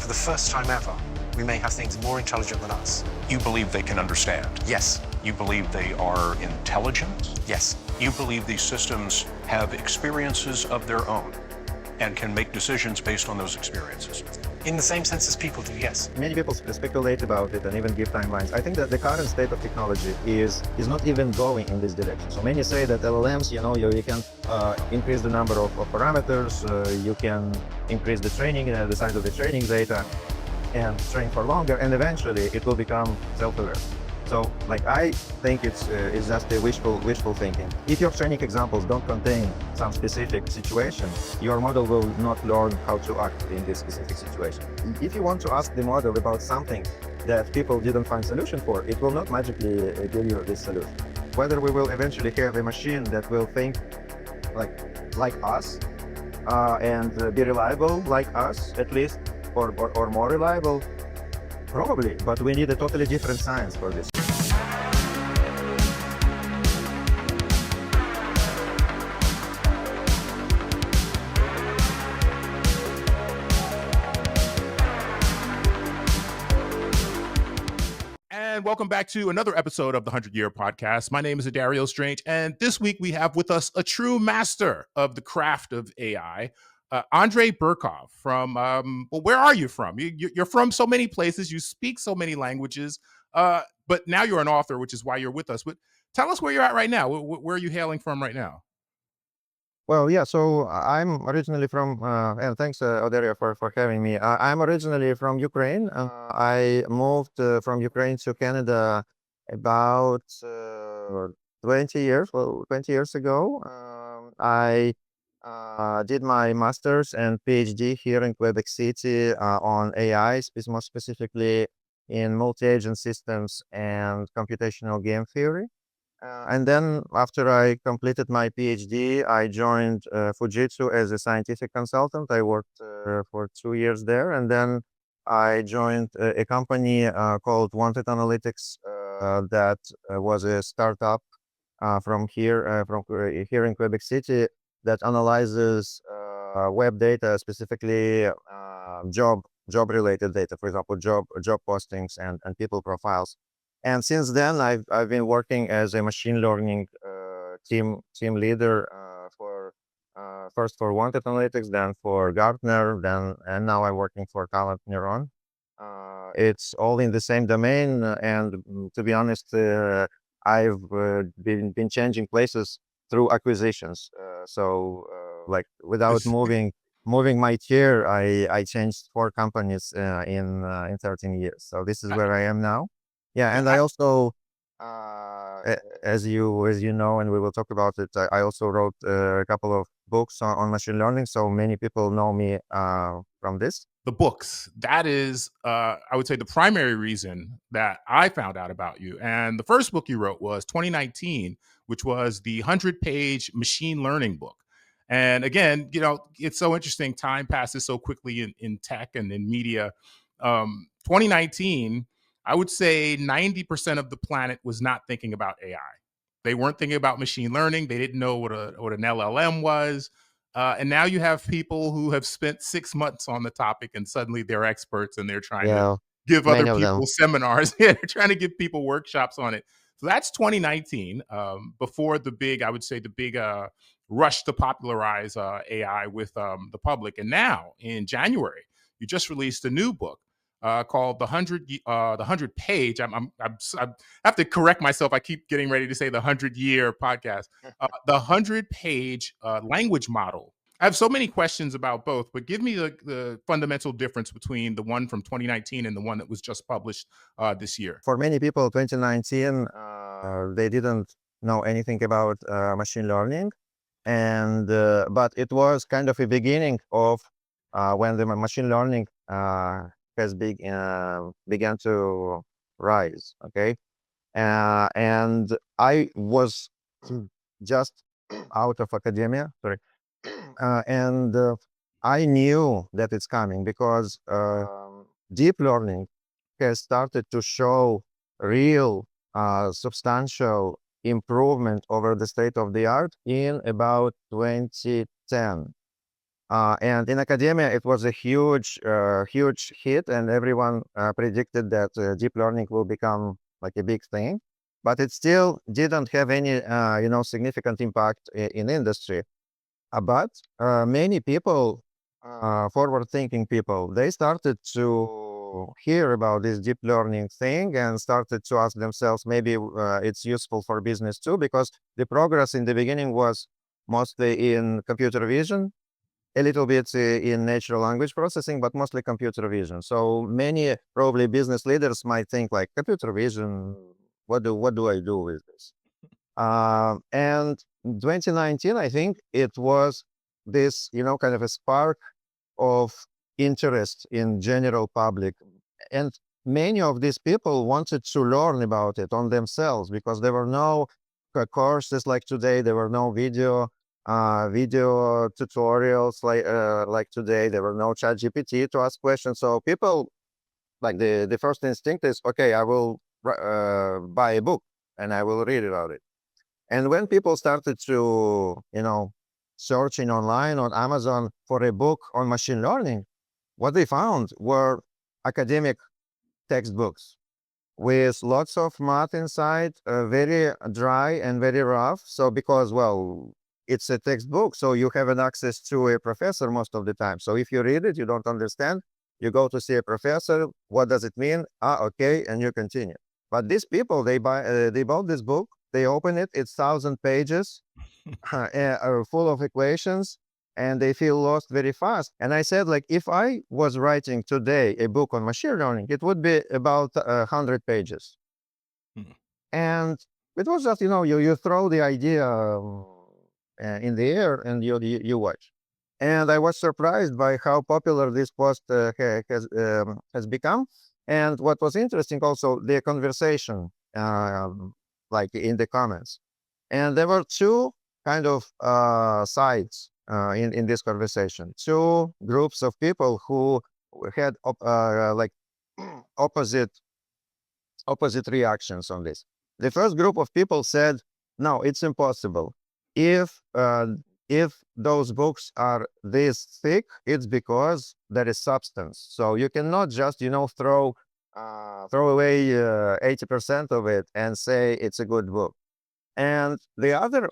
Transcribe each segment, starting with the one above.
for the first time ever, we may have things more intelligent than us. You believe they can understand? Yes. You believe they are intelligent? Yes. You believe these systems have experiences of their own and can make decisions based on those experiences? In the same sense as people do, yes. Many people speculate about it and even give timelines. I think that the current state of technology is not even going in this direction. So many say that LLMs, you can increase the number of parameters, you can increase the training, the size of the training data, and train for longer, and eventually it will become self-aware. So, I think it's just a wishful thinking. If your training examples don't contain some specific situation, your model will not learn how to act in this specific situation. If you want to ask the model about something that people didn't find solution for, it will not magically give you this solution. Whether we will eventually have a machine that will think like us and be reliable like us, at least, or more reliable, probably, but we need a totally different science for this. And welcome back to another episode of the 100-Year Podcast. My name is Adario Strange, and this week we have with us a true master of the craft of AI, Andriy Burkov from, where are you from? You're from so many places, you speak so many languages, but now you're an author, which is why you're with us. But tell us where you're at right now. Where are you hailing from right now? Well, yeah, so I'm originally from, and thanks, Adario, for having me. I'm originally from Ukraine. I moved from Ukraine to Canada about 20 years ago. I did my master's and PhD here in Quebec City on AI, more specifically in multi-agent systems and computational game theory. And then after I completed my PhD, I joined Fujitsu as a scientific consultant. I worked for 2 years there, and then I joined a company called Wanted Analytics that was a startup from here in Quebec City that analyzes web data, specifically job related data, for example, job postings and people profiles. And since then, I've been working as a machine learning team leader for first for Wanted Analytics, then for Gartner, and now I'm working for Talent Neuron. It's all in the same domain, and to be honest, I've been changing places through acquisitions. Without moving my chair, I changed 4 companies in 13 years. So this is where I am now. Yeah, and I also, as you know, and we will talk about it, I also wrote a couple of books on machine learning. So many people know me from this. The books, that is, I would say, the primary reason that I found out about you. And the first book you wrote was 2019, which was the 100-page machine learning book. And again, it's so interesting. Time passes so quickly in tech and in media. 2019, I would say 90% of the planet was not thinking about AI. They weren't thinking about machine learning. They didn't know what an LLM was. And now you have people who have spent 6 months on the topic, and suddenly they're experts, and they're trying to give other people seminars. Yeah, they're trying to give people workshops on it. So that's 2019, before the big rush to popularize AI with the public. And now in January, you just released a new book called the 100-page. I have to correct myself. I keep getting ready to say the 100-year podcast. The 100-page language model. I have so many questions about both, but give me the fundamental difference between the one from 2019 and the one that was just published this year. For many people, 2019, they didn't know anything about machine learning, and but it was kind of a beginning of when the machine learning began to rise. Okay, and I was just out of academia. Sorry. And I knew that it's coming because deep learning has started to show real substantial improvement over the state of the art in about 2010. And in academia, it was a huge hit, and everyone predicted that deep learning will become like a big thing. But it still didn't have any, significant impact in industry. But many people, forward-thinking people, they started to hear about this deep learning thing and started to ask themselves, maybe it's useful for business too, because the progress in the beginning was mostly in computer vision, a little bit in natural language processing, but mostly computer vision. So many probably business leaders might think like computer vision, what do I do with this? And 2019, I think it was this, kind of a spark of interest in general public. And many of these people wanted to learn about it on themselves because there were no courses like today. There were no video tutorials like today. There were no chat GPT to ask questions. So people, like the first instinct is, okay, I will buy a book and I will read about it. And when people started to, searching online on Amazon for a book on machine learning, what they found were academic textbooks with lots of math inside, very dry and very rough. So because, well, it's a textbook, so you have an access to a professor most of the time. So if you read it, you don't understand, you go to see a professor. What does it mean? Okay, and you continue. But these people, they bought this book, they open it, it's 1,000 pages, full of equations, and they feel lost very fast. And I said, like, if I was writing today a book on machine learning, it would be about 100 pages. Hmm. And it was just, you throw the idea in the air and you watch. And I was surprised by how popular this post has become. And what was interesting also, the conversation, like in the comments. And there were two kind of sides in this conversation. Two groups of people who had like opposite reactions on this. The first group of people said, "No, it's impossible. If those books are this thick, it's because there is substance. So you cannot just throw away 80% of it and say it's a good book." And the other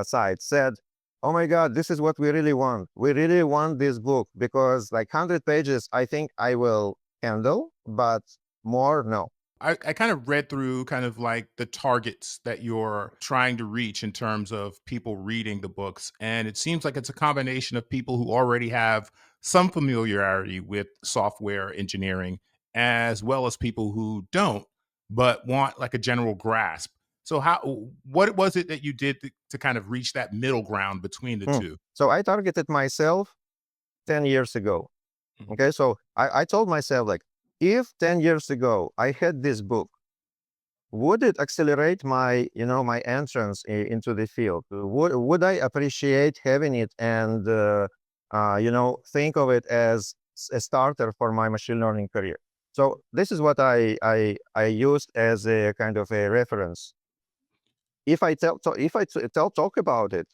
side said, "Oh my God, this is what we really want. We really want this book because like 100 pages, I think I will handle, but more, no." I kind of read through kind of like the targets that you're trying to reach in terms of people reading the books. And it seems like it's a combination of people who already have some familiarity with software engineering, as well as people who don't, but want like a general grasp. So what was it that you did to kind of reach that middle ground between the two? So I targeted myself 10 years ago. Mhm. Okay, so I told myself, like, if 10 years ago I had this book, would it accelerate my, my entrance into the field? Would I appreciate having it and, think of it as a starter for my machine learning career? So this is what I used as a kind of a reference. If I talk about it,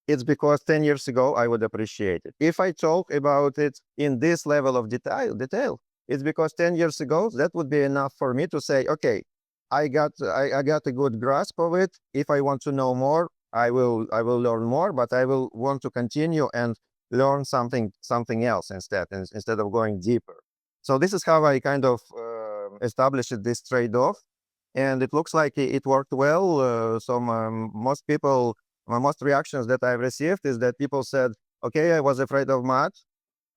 it's because 10 years ago I would appreciate it. If I talk about it in this level of detail, it's because 10 years ago that would be enough for me to say, okay, I got a good grasp of it. If I want to know more, I will learn more, but I will want to continue and learn something else instead of going deeper. So this is how I kind of established this trade-off, and it looks like it worked well. Most reactions that I've received is that people said, "Okay, I was afraid of math,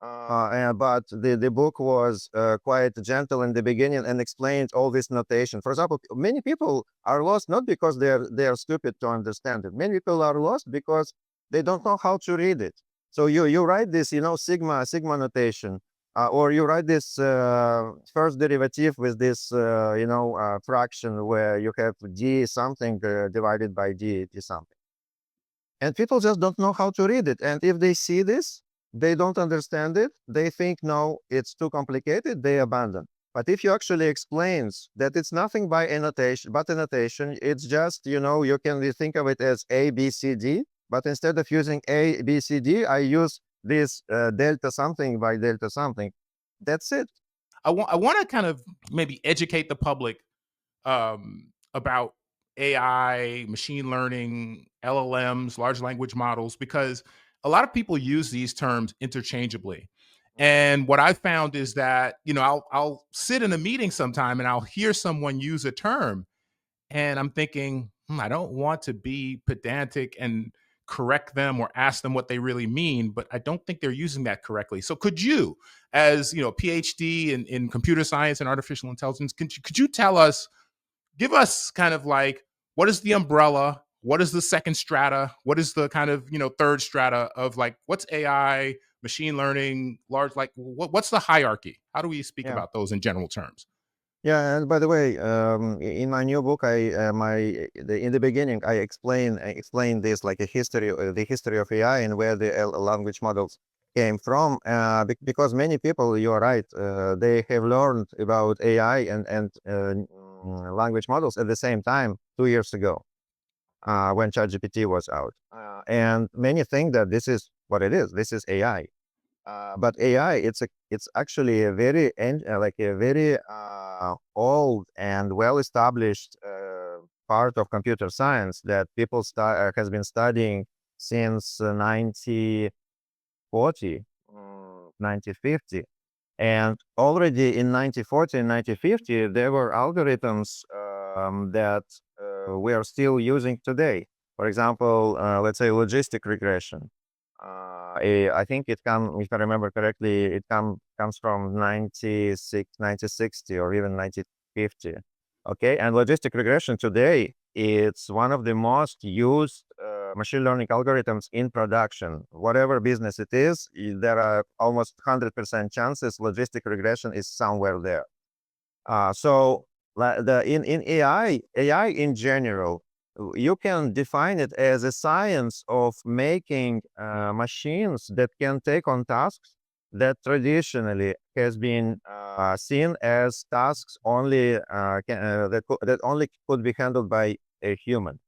but the book was quite gentle in the beginning and explained all this notation." For example, many people are lost not because they are stupid to understand it. Many people are lost because they don't know how to read it. So you write this, sigma notation, or you write this first derivative with this, fraction where you have d something divided by d something. And people just don't know how to read it. And if they see this, they don't understand it. They think, no, it's too complicated. They abandon. But if you actually explains that it's nothing but annotation, it's just, you can think of it as A, B, C, D. But instead of using A, B, C, D, I use this delta something by delta something. That's it. I want to kind of maybe educate the public about AI, machine learning, LLMs, large language models, because a lot of people use these terms interchangeably. And what I found is that, I'll sit in a meeting sometime and I'll hear someone use a term and I'm thinking, I don't want to be pedantic and correct them or ask them what they really mean, but I don't think they're using that correctly. So could you, as PhD in computer science and artificial intelligence, could you tell us, give us kind of like, what is the umbrella? What is the second strata? What is the kind of third strata of like, what's AI, machine learning, large, like what's the hierarchy? How do we speak Yeah. about those in general terms? Yeah, and by the way, in my new book, in the beginning, I explain this like the history of AI and where the language models came from. Because many people, you are right, they have learned about AI and language models at the same time 2 years ago, when ChatGPT was out, and many think that this is what it is. This is AI. But AI, it's actually a very like a very old and well-established part of computer science that people has been studying since 1940, 1950. And already in 1940 and 1950, there were algorithms that we are still using today. For example, let's say logistic regression. I think if I remember correctly, comes from 1960 or even 1950. Okay, and logistic regression today, it's one of the most used machine learning algorithms in production. Whatever business it is, there are almost 100% chances logistic regression is somewhere there. So in AI in general, you can define it as a science of making machines that can take on tasks that traditionally has been seen as tasks only that only could be handled by a human.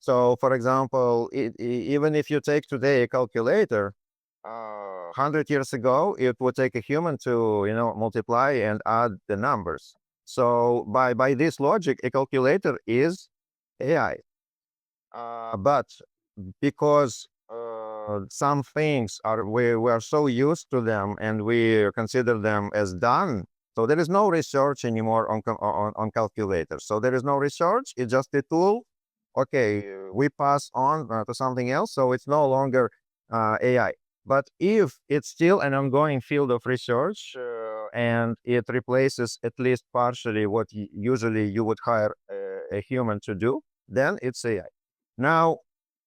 So, for example, even if you take today a calculator, 100 years ago, it would take a human to, multiply and add the numbers. So, by this logic, a calculator is AI. But because some things we are so used to them and we consider them as done, so there is no research anymore on calculators. So there is no research. It's just a tool. Okay, we pass on to something else. So it's no longer AI. But if it's still an ongoing field of research and it replaces at least partially what usually you would hire a human to do, then it's AI. Now,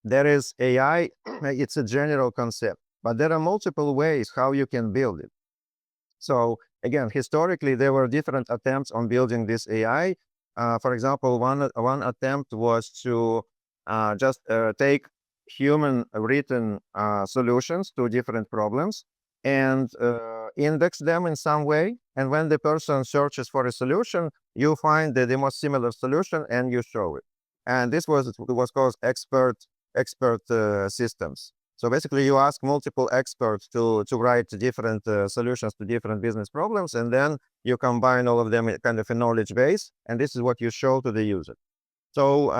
there is AI, it's a general concept, but there are multiple ways how you can build it. So again, historically, there were different attempts on building this AI. For example, one attempt was to just take human written solutions to different problems and index them in some way. And when the person searches for a solution, you find the most similar solution and you show it. And this was called expert systems. So basically, you ask multiple experts to write different solutions to different business problems, and then you combine all of them in kind of a knowledge base, and this is what you show to the user. So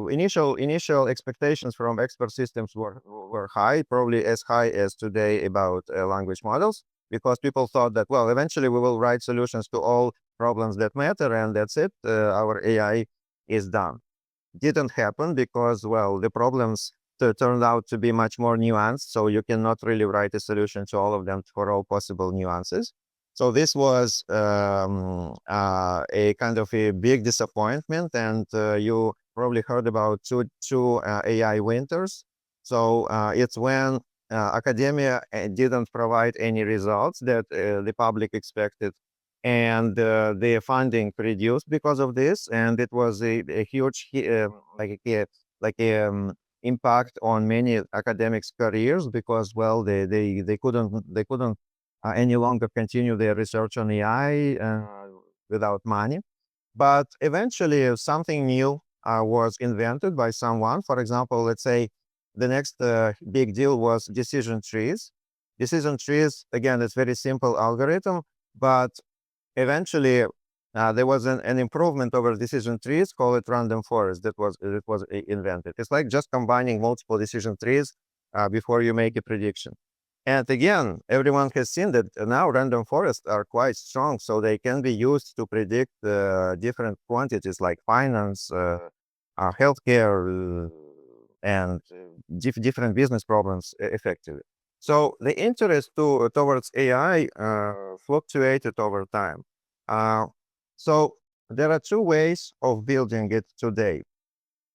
initial expectations from expert systems were high, probably as high as today about language models, because people thought that, well, eventually we will write solutions to all problems that matter, and that's it. Our AI is done. Didn't happen because, well, the problems turned out to be much more nuanced. So you cannot really write a solution to all of them for all possible nuances. So this was a kind of a big disappointment. And you probably heard about two AI winters. So it's when academia didn't provide any results that the public expected, and the funding reduced because of this, and it was a huge like a impact on many academics' careers because, well, they couldn't any longer continue their research on AI without money. But eventually, something new was invented by someone. For example, let's say the next big deal was decision trees. decision trees, again, it's very simple algorithm, but eventually there was an improvement over decision trees, call it random forest, that was invented. It's like just combining multiple decision trees before you make a prediction. And again, everyone has seen that now random forests are quite strong, so they can be used to predict different quantities like finance, healthcare, and different business problems effectively. So the interest towards AI fluctuated over time. So there are two ways of building it today.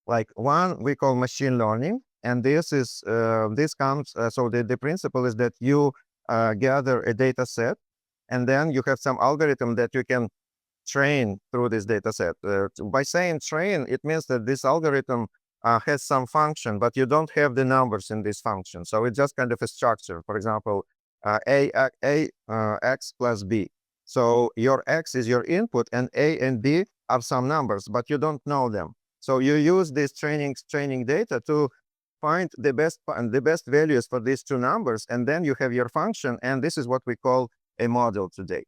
Like one we call machine learning, and this comes. So the principle is that you gather a data set, and then you have some algorithm that you can train through this data set. By saying train, it means that this algorithm has some function, but you don't have the numbers in this function. So it's just kind of a structure. For example, x plus b. So your x is your input, and a and b are some numbers, but you don't know them. So you use this training data to find the best values for these two numbers, and then you have your function, and this is what we call a model today.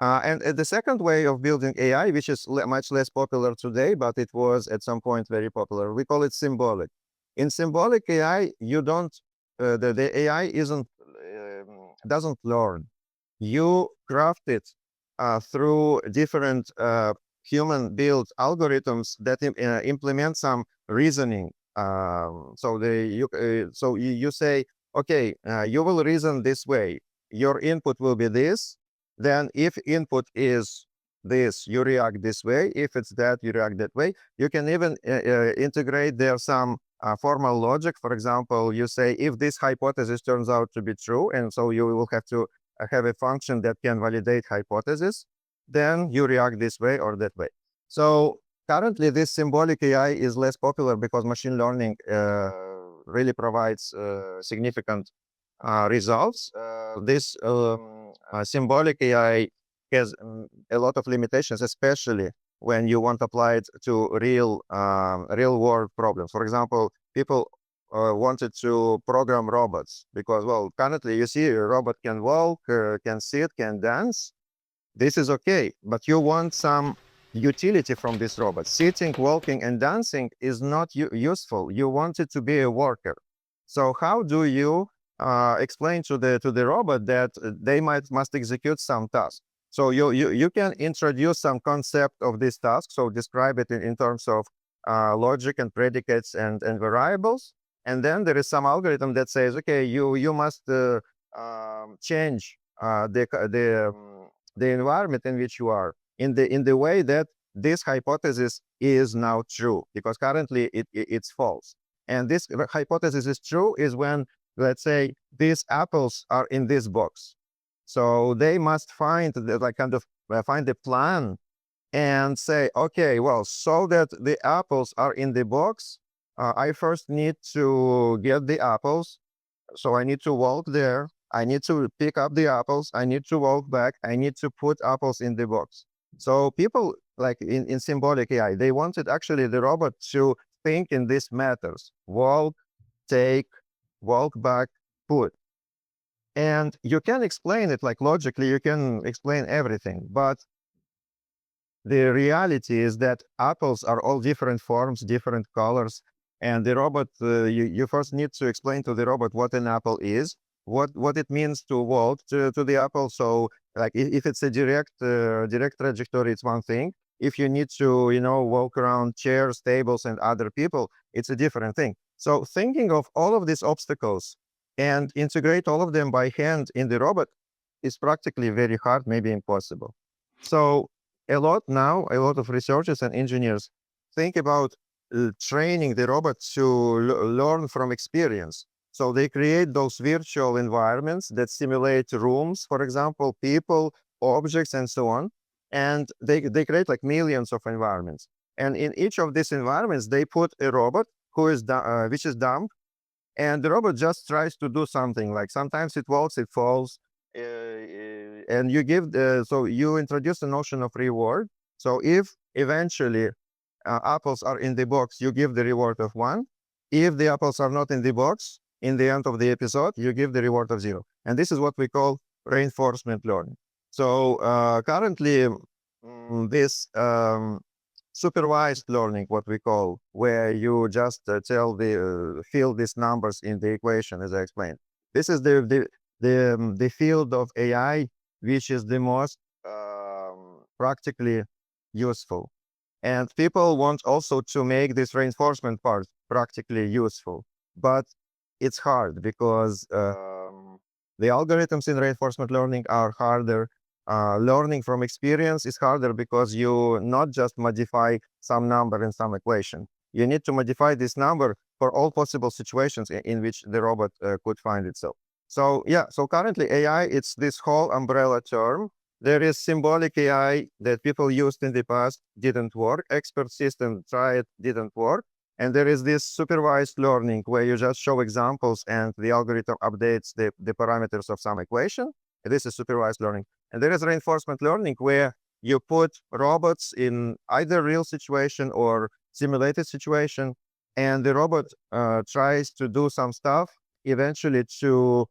And the second way of building AI, which is much less popular today, but it was at some point very popular, we call it symbolic. In symbolic AI, you don't, the AI doesn't learn. You craft it through different human-built algorithms that implement some reasoning. So you say, okay, you will reason this way. Your input will be this. Then if input is this, you react this way. If it's that, you react that way. You can even integrate there some formal logic. For example, you say, if this hypothesis turns out to be true, and so you will have to have a function that can validate hypothesis, then you react this way or that way. So currently, this symbolic AI is less popular because machine learning really provides significant results. This symbolic AI has a lot of limitations, especially when you want to apply it to real world problems. For example, people wanted to program robots because, well, currently you see a robot can walk, can sit, can dance. This is okay, but you want some utility from this robot. Sitting, walking, and dancing is not useful. You want it to be a worker. So how do you explain to the robot that they must execute some task? So you can introduce some concept of this task. So describe it in terms of logic and predicates and variables. And then there is some algorithm that says, okay, you must change the environment in which you are in the way that this hypothesis is now true, because currently it's false. And this hypothesis is true is when, let's say, these apples are in this box. So they must find find a plan and say, okay, well, so that the apples are in the box, I first need to get the apples. So I need to walk there. I need to pick up the apples. I need to walk back. I need to put apples in the box. So people, like in symbolic AI, they wanted actually the robot to think in these matters: walk, take, walk back, put. And you can explain it like logically, you can explain everything. But the reality is that apples are all different forms, different colors. And the robot, you first need to explain to the robot what an apple is, what it means to walk to the apple. So like if it's a direct trajectory, it's one thing. If you need to, walk around chairs, tables, and other people, it's a different thing. So thinking of all of these obstacles and integrate all of them by hand in the robot is practically very hard, maybe impossible. So a lot of researchers and engineers think about training the robot to learn from experience. So they create those virtual environments that simulate rooms, for example, people, objects, and so on. And they create like millions of environments. And in each of these environments, they put a robot which is dumb, and the robot just tries to do something. Like sometimes it walks, it falls, and you introduce the notion of reward. So if eventually apples are in the box, you give the reward of 1. If the apples are not in the box, in the end of the episode, you give the reward of 0. And this is what we call reinforcement learning. So currently, this supervised learning, what we call, where you just fill these numbers in the equation, as I explained. This is the field of AI which is the most practically useful. And people want also to make this reinforcement part practically useful, but it's hard because the algorithms in reinforcement learning are harder. Learning from experience is harder because you not just modify some number in some equation. You need to modify this number for all possible situations in which the robot could find itself. So yeah, so currently AI, it's this whole umbrella term. There is symbolic AI that people used in the past, didn't work. Expert system tried, didn't work. And there is this supervised learning where you just show examples and the algorithm updates the parameters of some equation. This is supervised learning. And there is reinforcement learning where you put robots in either real situation or simulated situation, and the robot tries to do some stuff eventually to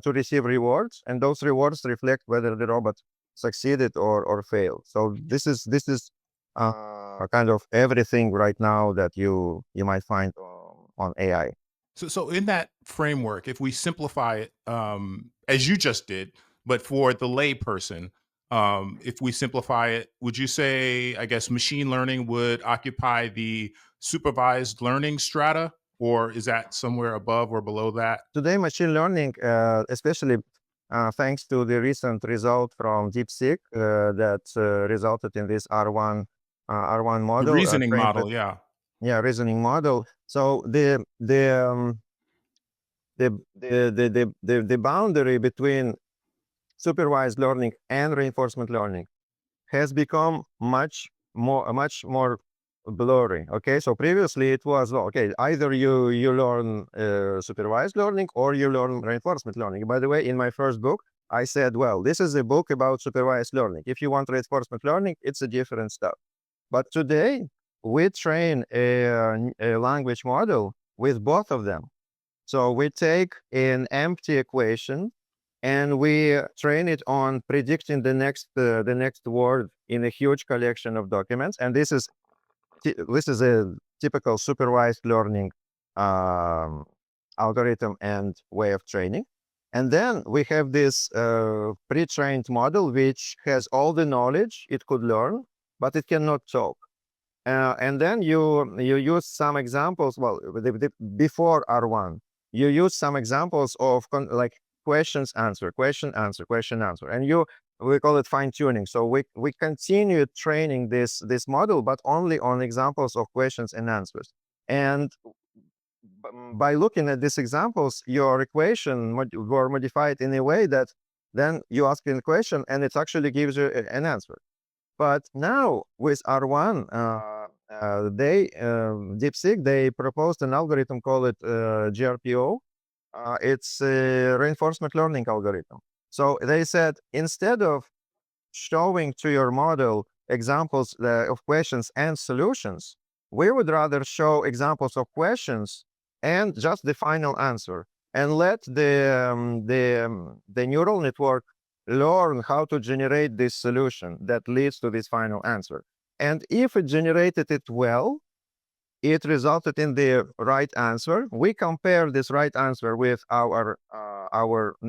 receive rewards, and those rewards reflect whether the robot succeeded or failed. So this is kind of everything right now that you might find on AI. So in that framework, if we simplify it, as you just did, but for the lay person, if we simplify it, would you say, I guess, machine learning would occupy the supervised learning strata, or is that somewhere above or below that? Today, machine learning, especially thanks to the recent result from DeepSeek that resulted in this R1 The model, reasoning trained model, with yeah. reasoning model. So the boundary between supervised learning and reinforcement learning has become much more blurry. Okay, so previously it was, well, okay, either you learn supervised learning or you learn reinforcement learning. By the way, in my first book, I said, well, this is a book about supervised learning. If you want reinforcement learning, it's a different stuff. But today, we train a language model with both of them. So we take an empty equation and we train it on predicting the next word in a huge collection of documents. And this is a typical supervised learning algorithm and way of training. And then we have this pre-trained model which has all the knowledge it could learn, but it cannot talk. And then you use some examples. Well, before R1, you use some examples of like questions answer, question answer, question answer, and we call it fine tuning. So we continue training this model, but only on examples of questions and answers. And by looking at these examples, your equation were modified in a way that then you ask a question and it actually gives you an answer. But now with R1, DeepSeek, they proposed an algorithm called GRPO. It's a reinforcement learning algorithm. So they said, instead of showing to your model examples of questions and solutions, we would rather show examples of questions and just the final answer, and let the neural network learn how to generate this solution that leads to this final answer. And if it generated it well, it resulted in the right answer. We compare this right answer with our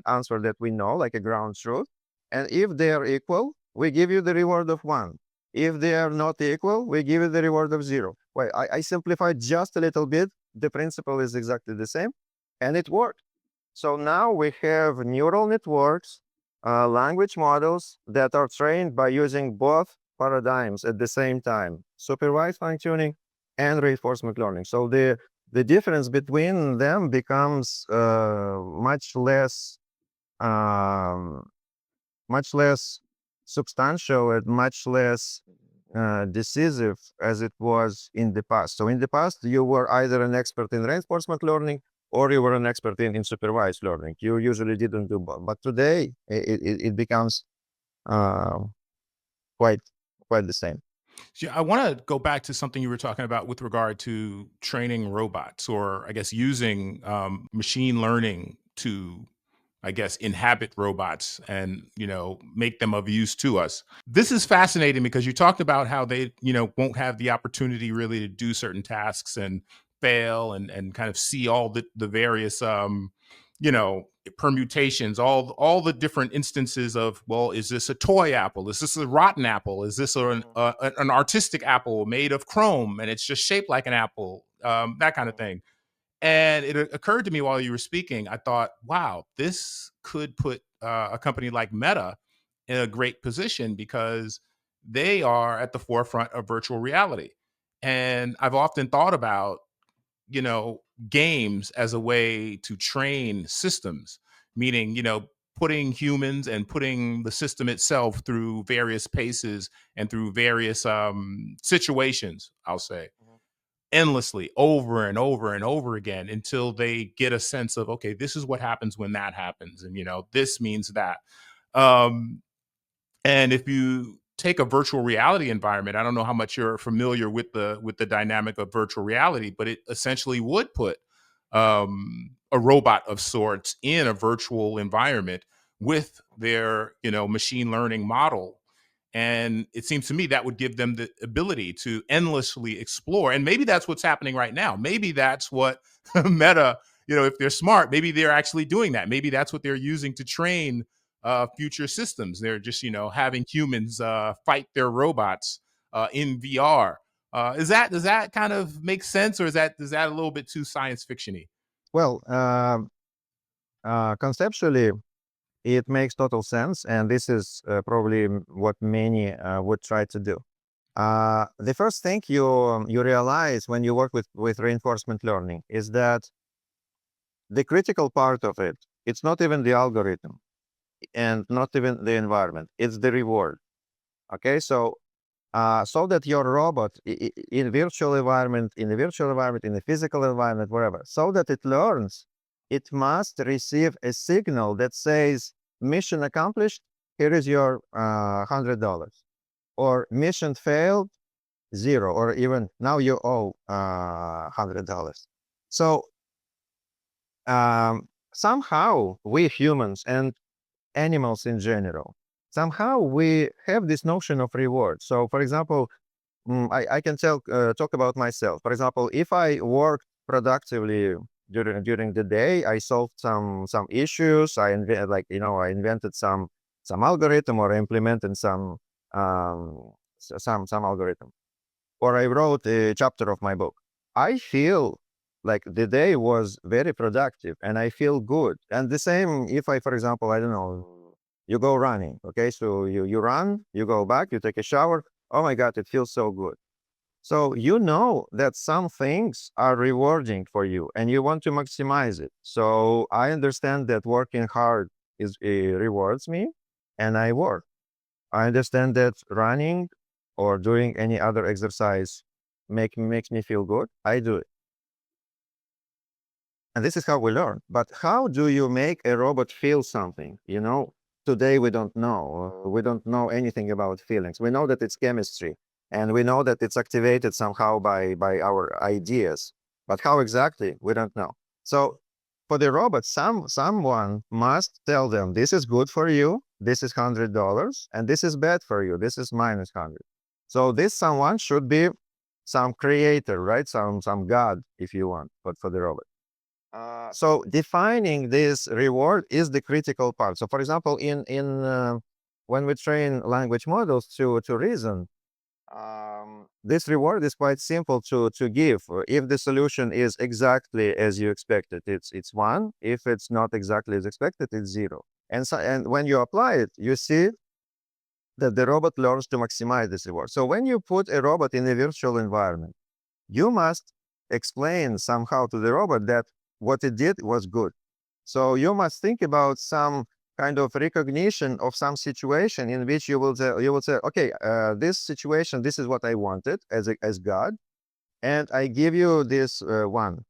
answer that we know, like a ground truth. And if they are equal, we give you the reward of 1. If they are not equal, we give you the reward of 0. Well, I simplified just a little bit. The principle is exactly the same, and it worked. So now we have neural networks, language models that are trained by using both paradigms at the same time, supervised fine-tuning and reinforcement learning. So the difference between them becomes much less substantial and much less decisive as it was in the past. So in the past, you were either an expert in reinforcement learning or you were an expert in supervised learning. You usually didn't do both. But today, it becomes quite the same. Yeah, I want to go back to something you were talking about with regard to training robots, or I guess using machine learning to, I guess, inhabit robots and make them of use to us. This is fascinating because you talked about how they won't have the opportunity really to do certain tasks and fail and kind of see all the various you know permutations, all the different instances of, well, is this a toy apple, is this a rotten apple, is this an artistic apple made of chrome and it's just shaped like an apple, that kind of thing. And it occurred to me while you were speaking, I thought, wow, this could put a company like Meta in a great position because they are at the forefront of virtual reality. And I've often thought about, you know, games as a way to train systems, meaning, putting humans and putting the system itself through various paces and through various situations, I'll say endlessly over and over and over again until they get a sense of, okay, this is what happens when that happens, and this means that. um and if you take a virtual reality environment, I don't know how much you're familiar with the dynamic of virtual reality, but it essentially would put a robot of sorts in a virtual environment with their machine learning model. And it seems to me that would give them the ability to endlessly explore. And maybe that's what's happening right now. Maybe that's what Meta, if they're smart, maybe they're actually doing that. Maybe that's what they're using to train future systems. They're just, having humans fight their robots in VR. Does that kind of make sense, or is that a little bit too science fictiony? Well, conceptually, it makes total sense, and this is probably what many would try to do. The first thing you realize when you work with reinforcement learning is that the critical part of it, it's not even the algorithm and not even the environment, it's the reward. Okay, so that your robot in virtual environment, in the virtual environment, in the physical environment, wherever, so that it learns, it must receive a signal that says, mission accomplished, here is your $100. Or mission failed, zero. Or even now you owe $100. So somehow we humans and animals in general, somehow we have this notion of reward. So for example, I can talk about myself. For example, if I work productively during the day, I solved some issues. I invented some algorithm or implemented some algorithm, or I wrote a chapter of my book. I feel like the day was very productive and I feel good. And the same if I, for example, I don't know, you go running. Okay, so you run, you go back, you take a shower. Oh my God, it feels so good. So you know that some things are rewarding for you and you want to maximize it. So I understand that working hard rewards me and I work. I understand that running or doing any other exercise makes me feel good. I do it. And this is how we learn. But how do you make a robot feel something? Today we don't know. We don't know anything about feelings. We know that it's chemistry, and we know that it's activated somehow by our ideas. But how exactly? We don't know. So for the robot, someone must tell them this is good for you, this is $100, and this is bad for you, this is minus 100. So this someone should be some creator, right? Some god, if you want, but for the robot. So defining this reward is the critical part. So for example, in when we train language models to reason, this reward is quite simple to give. If the solution is exactly as you expected, it's one. If it's not exactly as expected, it's zero. And when you apply it, you see that the robot learns to maximize this reward. So when you put a robot in a virtual environment, you must explain somehow to the robot that what it did was good. So you must think about some kind of recognition of some situation in which you will say, okay, this situation, this is what I wanted as God, and I give you this one.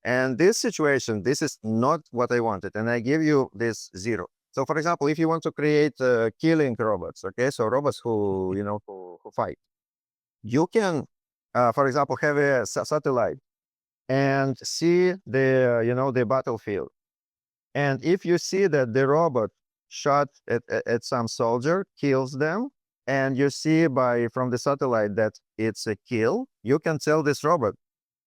And this situation, this is not what I wanted, and I give you this zero. So for example, if you want to create killing robots, okay, so robots who fight, you can, for example, have a satellite and see the battlefield. And if you see that the robot shot at some soldier, kills them, and you see from the satellite that it's a kill, you can tell this robot,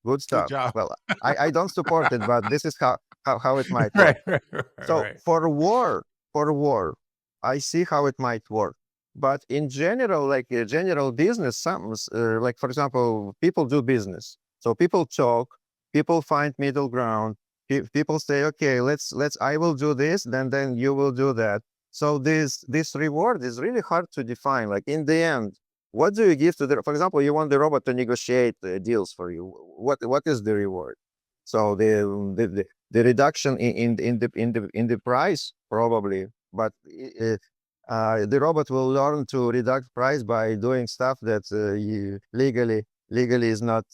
good Good stuff. job. Well, I don't support it, but this is how it might work. Right, right, right, So right. for war, I see how it might work. But in general, like general business, like for example, people do business. So people talk, people find middle ground. People say, okay, I will do this, then you will do that. So this reward is really hard to define. Like in the end, what do you give to for example, you want the robot to negotiate deals for you. What is the reward? So the reduction in the price probably, but the robot will learn to reduce price by doing stuff that legally is not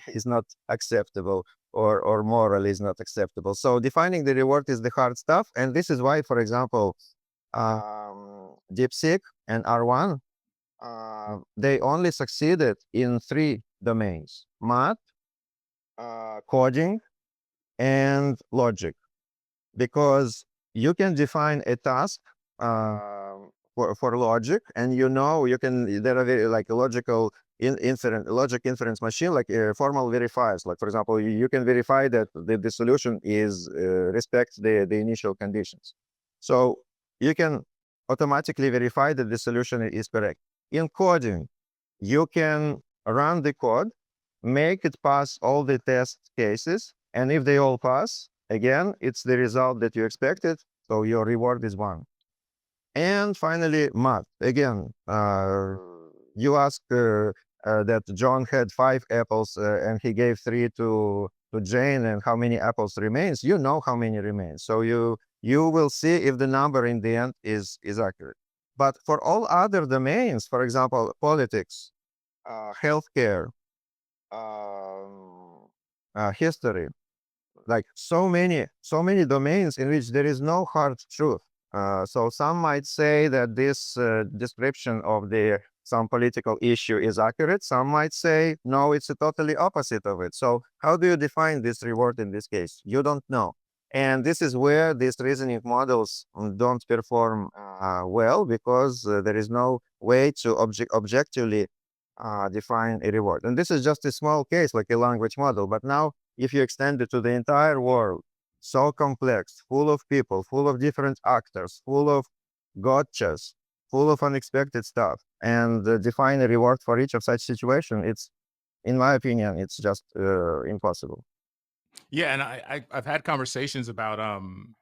is not acceptable, or morally is not acceptable. So defining the reward is the hard stuff, and this is why, for example, DeepSeek and R1, they only succeeded in 3 domains: math, coding, and logic, because you can define a task for logic, and you can there are like a logical logic inference machine, like formal verifiers. Like for example, you can verify that the solution is respects the initial conditions. So you can automatically verify that the solution is correct. In coding, you can run the code, make it pass all the test cases, and if they all pass, again, it's the result that you expected, so your reward is 1. And finally, math. Again, you ask that John had 5 apples, and he gave 3 to Jane, and how many apples remains? You know how many remains. So you will see if the number in the end is accurate. But for all other domains, for example, politics, healthcare, um, history, like so many domains in which there is no hard truth. So some might say that this description of some political issue is accurate. Some might say no, it's a totally opposite of it. So how do you define this reward in this case? You don't know. And this is where these reasoning models don't perform well, because there is no way to objectively define a reward. And this is just a small case, like a language model. But now, if you extend it to the entire world, so complex, full of people, full of different actors, full of gotchas, full of unexpected stuff, and define a reward for each of such situation, in my opinion, it's just impossible. Yeah, and I've had conversations about I'm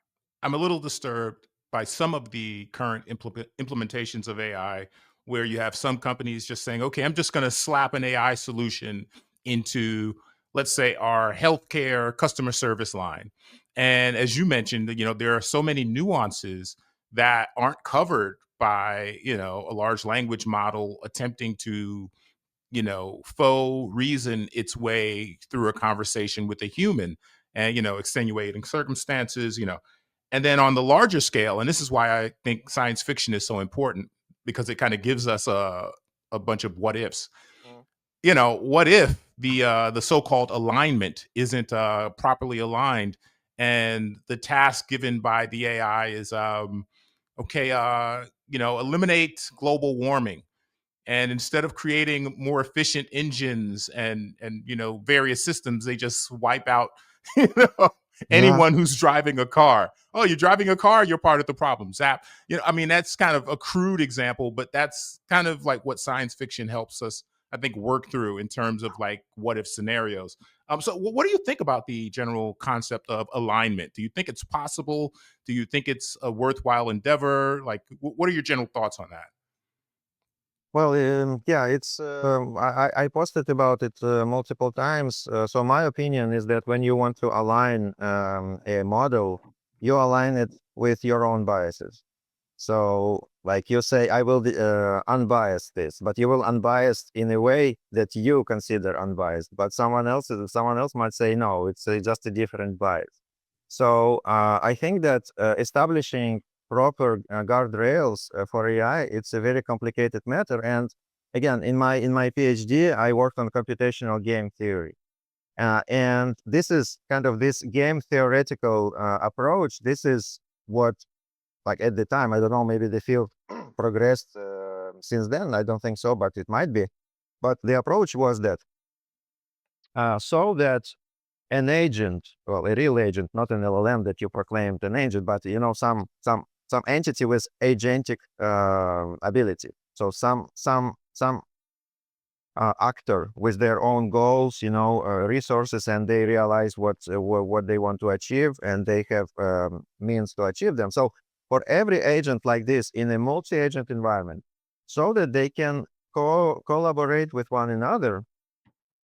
a little disturbed by some of the current implementations of AI, where you have some companies just saying, okay, I'm just going to slap an AI solution into, let's say, our healthcare customer service line. And as you mentioned, there are so many nuances that aren't covered by, a large language model attempting to faux reason its way through a conversation with a human, and extenuating circumstances, and then on the larger scale, and this is why I think science fiction is so important, because it kind of gives us a bunch of what ifs. Mm. What if the so-called alignment isn't properly aligned, and the task given by the AI is okay, eliminate global warming, and instead of creating more efficient engines and various systems, they just wipe out you know Yeah. anyone who's driving a car. Oh, you're driving a car, you're part of the problem. Zap. I mean, that's kind of a crude example, but that's kind of like what science fiction helps us, I think, work through in terms of like what if scenarios. So what do you think about the general concept of alignment? Do you think it's possible? Do you think it's a worthwhile endeavor? Like, what are your general thoughts on that? Well, yeah, I posted about it multiple times. So my opinion is that when you want to align a model, you align it with your own biases. So, like you say, I will unbias this, but you will unbiased in a way that you consider unbiased. But someone else might say no, it's just a different bias. So I think that establishing proper guardrails for AI, it's a very complicated matter, and again, in my PhD, I worked on computational game theory. And this is kind of this game theoretical approach. This is what, like at the time, I don't know, maybe the field progressed since then. I don't think so, but it might be. But the approach was that so that an agent, well, a real agent, not an LLM that you proclaimed an agent, but some entity with agentic ability. So some actor with their own goals, resources, and they realize what they want to achieve, and they have means to achieve them. So for every agent like this in a multi-agent environment, so that they can collaborate with one another,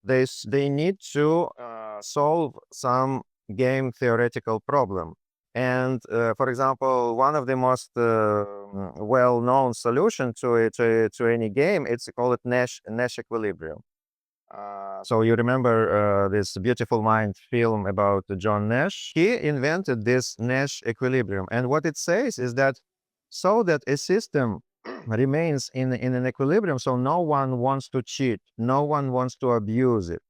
they need to solve some game theoretical problem. And for example, one of the most well-known solution to any game, it's called Nash equilibrium. So you remember this Beautiful Mind film about John Nash? He invented this Nash equilibrium, and what it says is that so that a system remains in an equilibrium, so no one wants to cheat, no one wants to abuse it.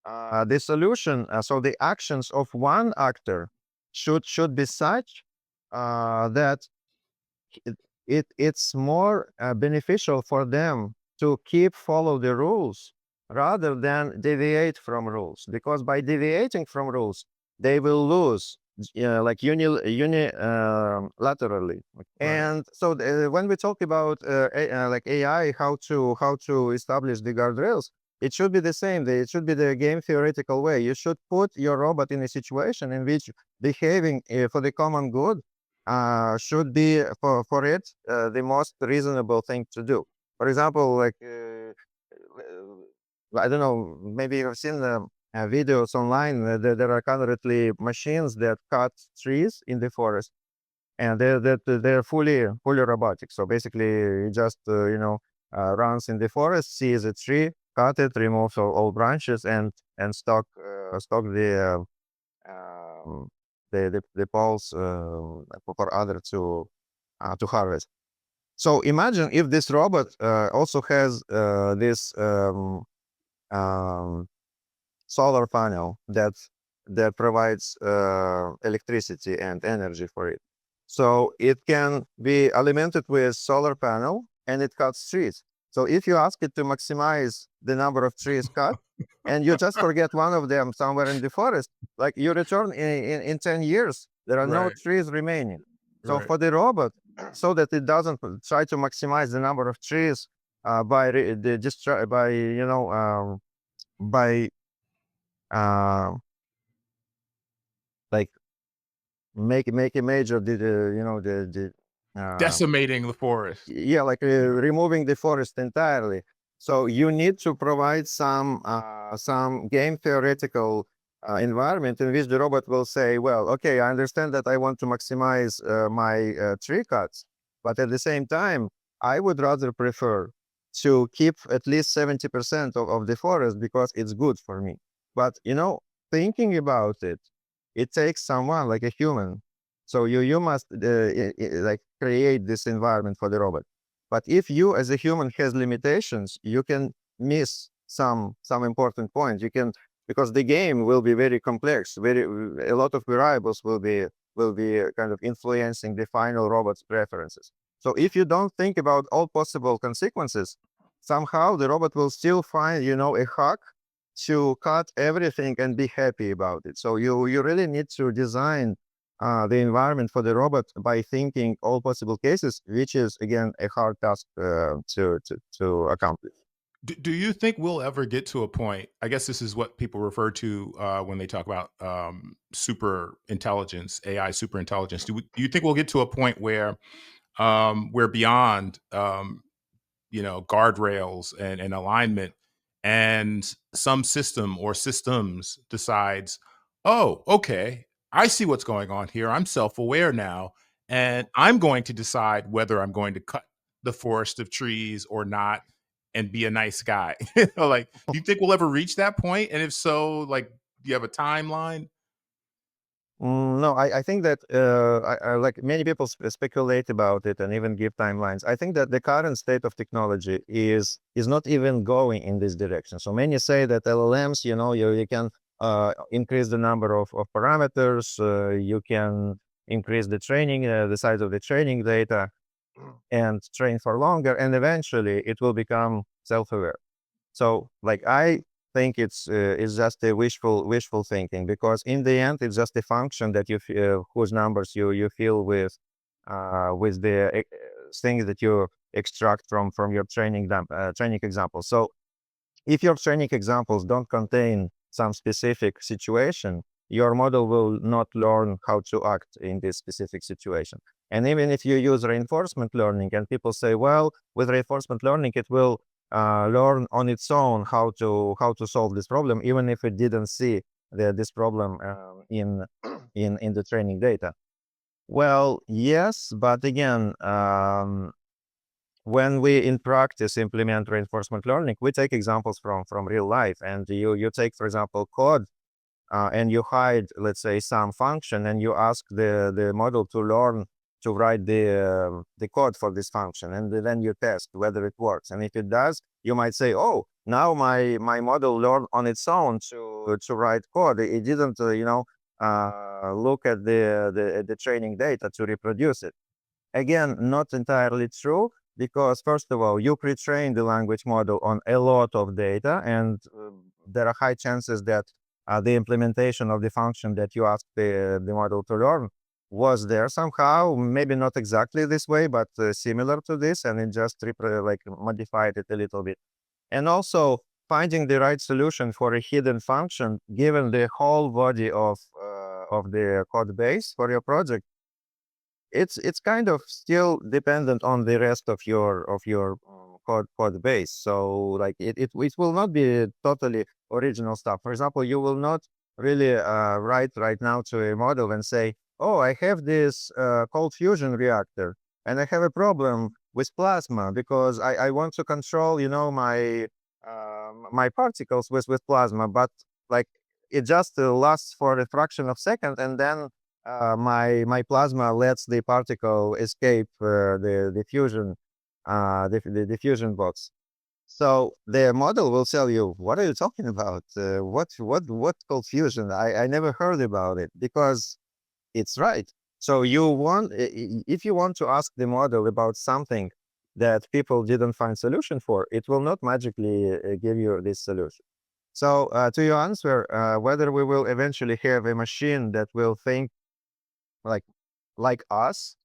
The solution, so the actions of one actor should be such that it, it's more beneficial for them to follow the rules rather than deviate from rules, because by deviating from rules they will lose like unilaterally. And so when we talk about like AI, how to establish the guardrails, it should be the same. It should be the game theoretical way. You should put your robot in a situation in which behaving for the common good should be for it the most reasonable thing to do. For example, like I don't know, maybe you've seen videos online. There are currently machines that cut trees in the forest, and they're fully robotic. So basically, it just runs in the forest, sees a tree, cut it, removes all branches, and stock um, the poles for other to harvest. So imagine if this robot also has this um, solar panel that provides electricity and energy for it. So it can be alimented with solar panel, and it cuts trees. So if you ask it to maximize the number of trees cut, and you just forget one of them somewhere in the forest, like you return in 10 years, there are no Right. trees remaining. So Right. for the robot, so that it doesn't try to maximize the number of trees by the destroy by by uh, like make a major the Decimating the forest. yeah, like Yeah. removing the forest entirely. So you need to provide some game theoretical environment in which the robot will say, well, okay, I understand that I want to maximize my tree cuts, but at the same time I would rather prefer to keep at least 70% of the forest because it's good for me. But thinking about it, it takes someone like a human. So you must like create this environment for the robot. But if you as a human has limitations, you can miss some important points. You can, because the game will be very complex. Very a lot of variables will be kind of influencing the final robot's preferences. So if you don't think about all possible consequences, somehow the robot will still find a hack to cut everything and be happy about it. So you really need to design the environment for the robot by thinking all possible cases, which is again a hard task to accomplish. Do you think we'll ever get to a point? I guess this is what people refer to when they talk about super intelligence, AI super intelligence. Do you think we'll get to a point where we're beyond guardrails and alignment, and some system or systems decides, oh, okay, I see what's going on here, I'm self-aware now, and I'm going to decide whether I'm going to cut the forest of trees or not and be a nice guy. Like, do you think we'll ever reach that point? And if so, like, do you have a timeline? No, I think that like many people speculate about it and even give timelines. I think that the current state of technology is not even going in this direction. So many say that LLMs, you can increase the number of parameters, you can increase the size of the training data, and train for longer, and eventually it will become self-aware. So, like, I think it's just a wishful thinking, because in the end, it's just a function that whose numbers you fill with the things that you extract from your training examples. So, if your training examples don't contain some specific situation, your model will not learn how to act in this specific situation. And even if you use reinforcement learning, and people say, well, with reinforcement learning, it will learn on its own how to solve this problem, even if it didn't see this problem in in the training data. Well, yes, but again, when we in practice implement reinforcement learning, we take examples from real life, and you take, for example, code, and you hide, let's say, some function, and you ask the model to learn to write the code for this function, and then you test whether it works. And if it does, you might say, oh, now my model learned on its own to write code. It didn't look at the training data to reproduce it. Again, not entirely true, because first of all, you pre-train the language model on a lot of data, and there are high chances that the implementation of the function that you asked the model to learn was there somehow, maybe not exactly this way, but similar to this, and it just like modified it a little bit. And also, finding the right solution for a hidden function, given the whole body of the code base for your project, it's kind of still dependent on the rest of your code base. So, like, it will not be totally original stuff. For example, you will not really write right now to a model and say, oh, I have this cold fusion reactor, and I have a problem with plasma, because I want to control, my particles with plasma, but, like, it just lasts for a fraction of second, and then my plasma lets the particle escape the fusion the fusion box. So the model will tell you, what are you talking about? What cold fusion? I never heard about it, because it's right. So if you want to ask the model about something that people didn't find solution for, it will not magically give you this solution. So to your answer, whether we will eventually have a machine that will think like like us,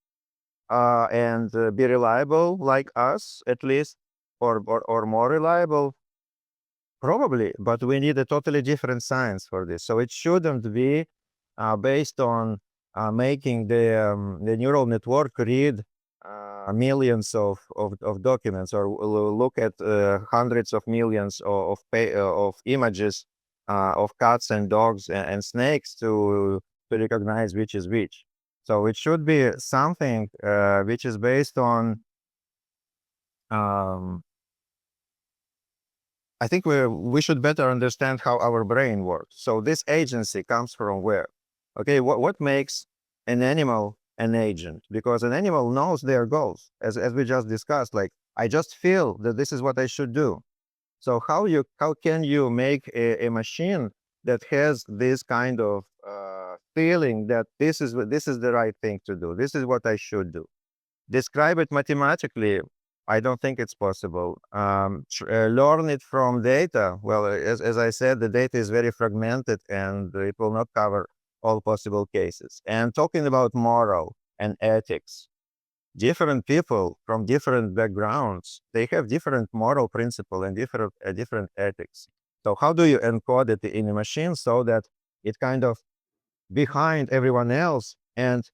and be reliable like us, at least, or more reliable, probably, but we need a totally different science for this. So it shouldn't be based on making the neural network read millions of documents, or look at hundreds of millions of images of cats and dogs and snakes to recognize which is which. So it should be something which is based on um, I think we should better understand how our brain works. So this agency comes from where? Okay, what makes an animal an agent? Because an animal knows their goals, as we just discussed. Like, I just feel that this is what I should do. So how can you make a machine that has this kind of feeling that this is the right thing to do? This is what I should do. Describe it mathematically. I don't think it's possible. Learn it from data. Well, as I said, the data is very fragmented, and it will not cover all possible cases. And talking about moral and ethics, different people from different backgrounds, they have different moral principle and different ethics. So how do you encode it in a machine so that it kind of behind everyone else, and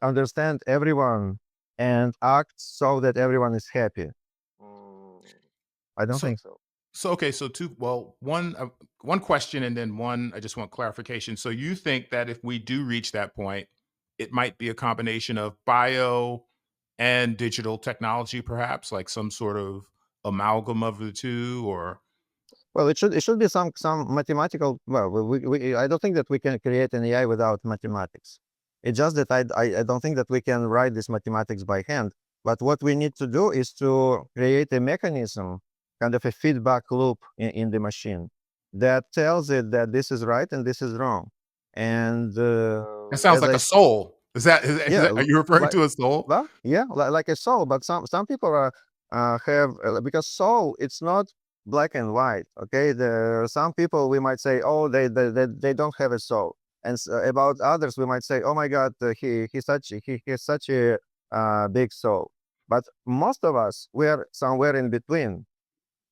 understand everyone, and act so that everyone is happy? Mm, I don't So think so. so okay, so two well, one question and then one I just want clarification. So you think that if we do reach that point, it might be a combination of bio and digital technology, perhaps, like some sort of amalgam of the two, or Well, it should be some mathematical. Well, I don't think that we can create an AI without mathematics. It's just that I don't think that we can write this mathematics by hand. But what we need to do is to create a mechanism, kind of a feedback loop in the machine that tells it that this is right and this is wrong. And That sounds as like I a soul. yeah, Are you referring like to a soul? well, yeah, like a soul. But some people are have because soul it's not black and white. Okay, there are some people we might say, oh, they don't have a soul, and about others we might say, oh my God, he has such a big soul. But most of us we're somewhere in between.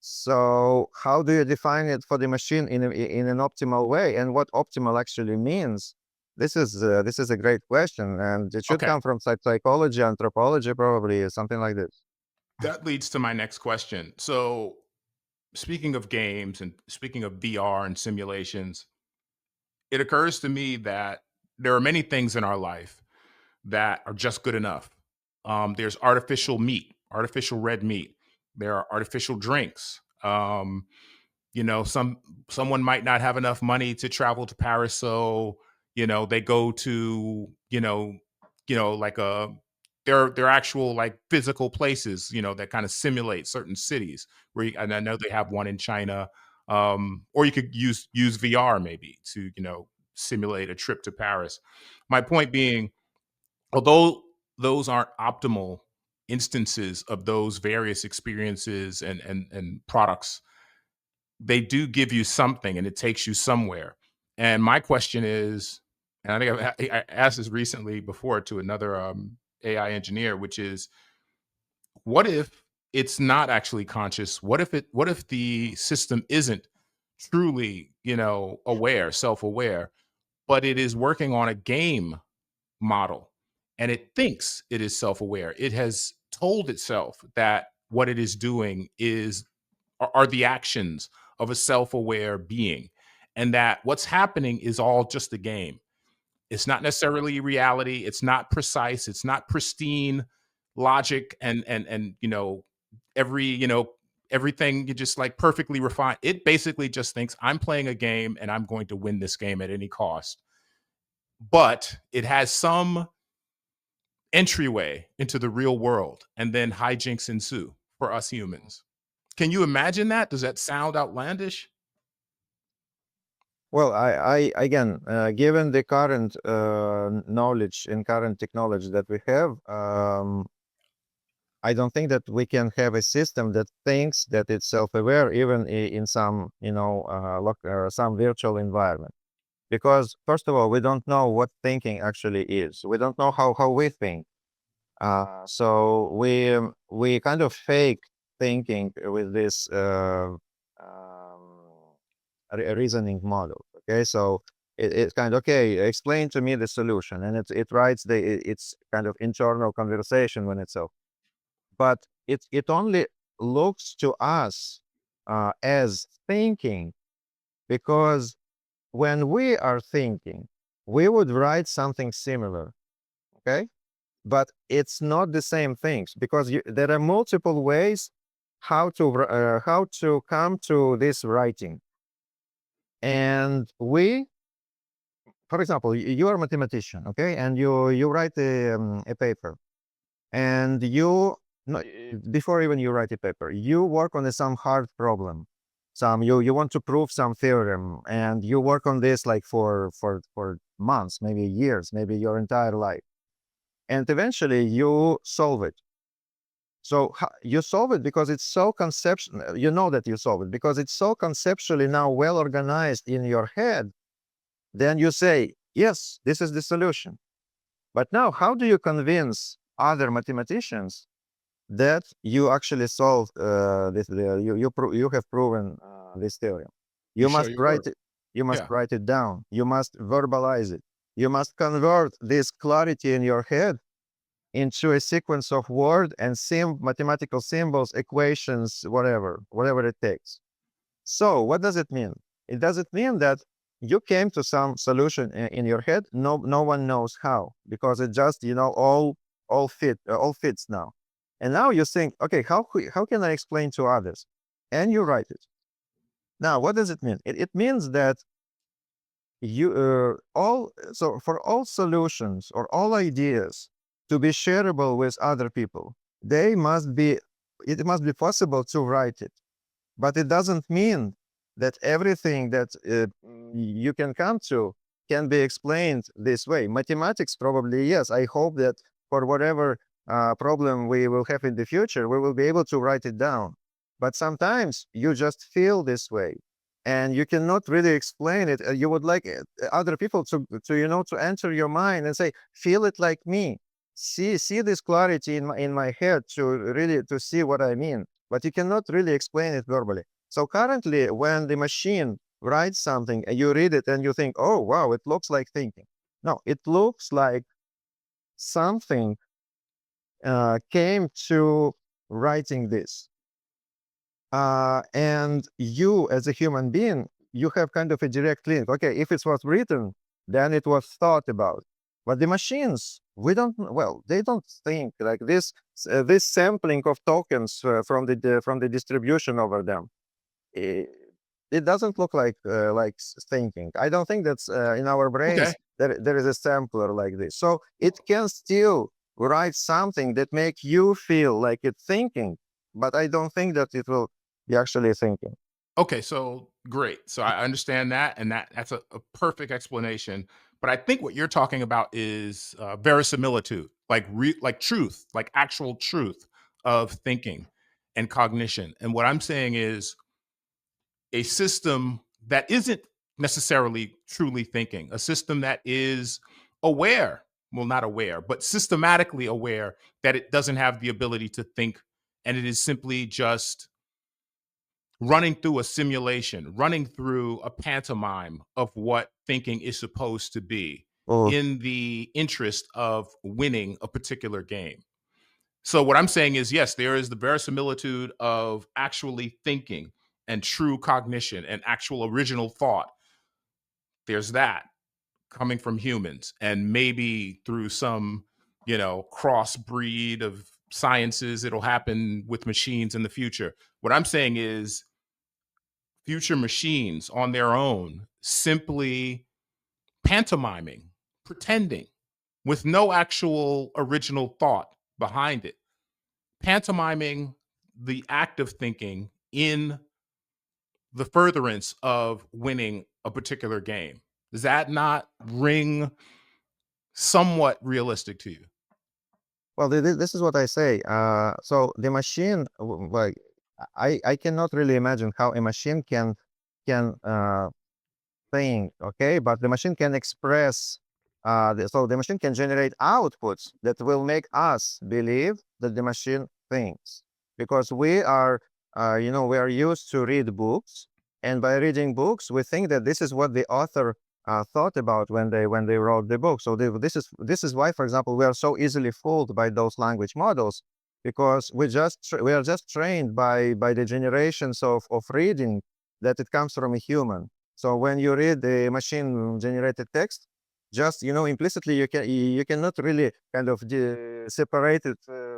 So how do you define it for the machine in an optimal way, and what optimal actually means? This is a great question, and it should Okay. come from psychology, anthropology, probably something like this. That leads to my next question. So, speaking of games and speaking of VR and simulations, it occurs to me that there are many things in our life that are just good enough. There's artificial meat, artificial red meat. There are artificial drinks. Someone might not have enough money to travel to Paris, so they go to like they're actual like physical places that kind of simulate certain cities and I know they have one in China, or you could use VR maybe to simulate a trip to Paris. My point being, although those aren't optimal instances of those various experiences and products, they do give you something and it takes you somewhere. And my question is, and I think I asked this recently before to another AI engineer, which is, what if it's not actually conscious? What if the system isn't truly, aware, self-aware, but it is working on a game model and it thinks it is self-aware. It has told itself that what it is doing are the actions of a self-aware being, and that what's happening is all just a game. It's not necessarily reality. It's not precise. It's not pristine logic and every everything you just like perfectly refined. It basically just thinks I'm playing a game and I'm going to win this game at any cost. But it has some entryway into the real world, and then hijinks ensue for us humans. Can you imagine that? Does that sound outlandish? Well, I again, given the current knowledge and current technology that we have, I don't think that we can have a system that thinks that it's self-aware, even in some, some virtual environment. Because first of all, we don't know what thinking actually is. We don't know how we think. So we kind of fake thinking with this reasoning model. Okay, so it's kind of okay. Explain to me the solution, and it writes it's kind of internal conversation when it's so. But it only looks to us as thinking because when we are thinking, we would write something similar. Okay, but it's not the same things because there are multiple ways how to come to this writing. And for example, you are a mathematician, okay, and you write a paper, and no, before even you write a paper, you work on some hard problem. You want to prove some theorem, and you work on this like for months, maybe years, maybe your entire life, and eventually you solve it. So you solve it because it's so conceptual. You know that you solve it because it's so conceptually now well organized in your head. Then you say, yes, this is the solution. But now, how do you convince other mathematicians that you actually solved this? You have proven this theorem. You You show must your write work. it. You must Yeah. write it down. You must verbalize it. You must convert this clarity in your head into a sequence of word and mathematical symbols, equations, whatever it takes. So what does it mean? It doesn't mean that you came to some solution in your head. No one knows how because it just all fits now. And now you think, okay, how can I explain to others? And you write it. Now, what does it mean? It means that for all solutions or all ideas to be shareable with other people, it must be possible to write it. But it doesn't mean that everything that you can come to can be explained this way. Mathematics, probably, yes. I hope that for whatever problem we will have in the future, we will be able to write it down. But sometimes you just feel this way and you cannot really explain it. You would like other people to enter your mind and say, feel it like me. See this clarity in my head to really to see what I mean, but you cannot really explain it verbally. So currently, when the machine writes something and you read it and you think, oh, wow, it looks like thinking. No, it looks like something came to writing this. And you, as a human being, you have kind of a direct link. Okay, if it was written, then it was thought about. But the machines, they don't think like this. This sampling of tokens from the distribution over them, it, it doesn't look like thinking. I don't think that's in our Okay. brains there is a sampler like this. So it can still write something that make you feel like it's thinking, but I don't think that it will be actually thinking. Okay, so great. So I understand that, and that's a perfect explanation. But I think what you're talking about is verisimilitude, like truth, like actual truth of thinking and cognition. And what I'm saying is a system that isn't necessarily truly thinking, a system that is aware, well, not aware, but systematically aware that it doesn't have the ability to think, and it is simply just running through a simulation, running through a pantomime of what thinking is supposed to be Oh, in the interest of winning a particular game. So, what I'm saying is, yes, there is the verisimilitude of actually thinking and true cognition and actual original thought. There's that coming from humans, and maybe through some, crossbreed of sciences, it'll happen with machines in the future. What I'm saying is, future machines on their own simply pantomiming, pretending with no actual original thought behind it, pantomiming the act of thinking in the furtherance of winning a particular game. Does that not ring somewhat realistic to you? well, this is what I say. So the machine, like I cannot really imagine how a machine can thing, okay? But the machine can express, so the machine can generate outputs that will make us believe that the machine thinks. Because we are used to read books, and by reading books, we think that this is what the author thought about when they wrote the book. So this is why, for example, we are so easily fooled by those language models, because we are just trained by the generations of reading that it comes from a human. So when you read the machine generated text, just implicitly you cannot really kind of separate it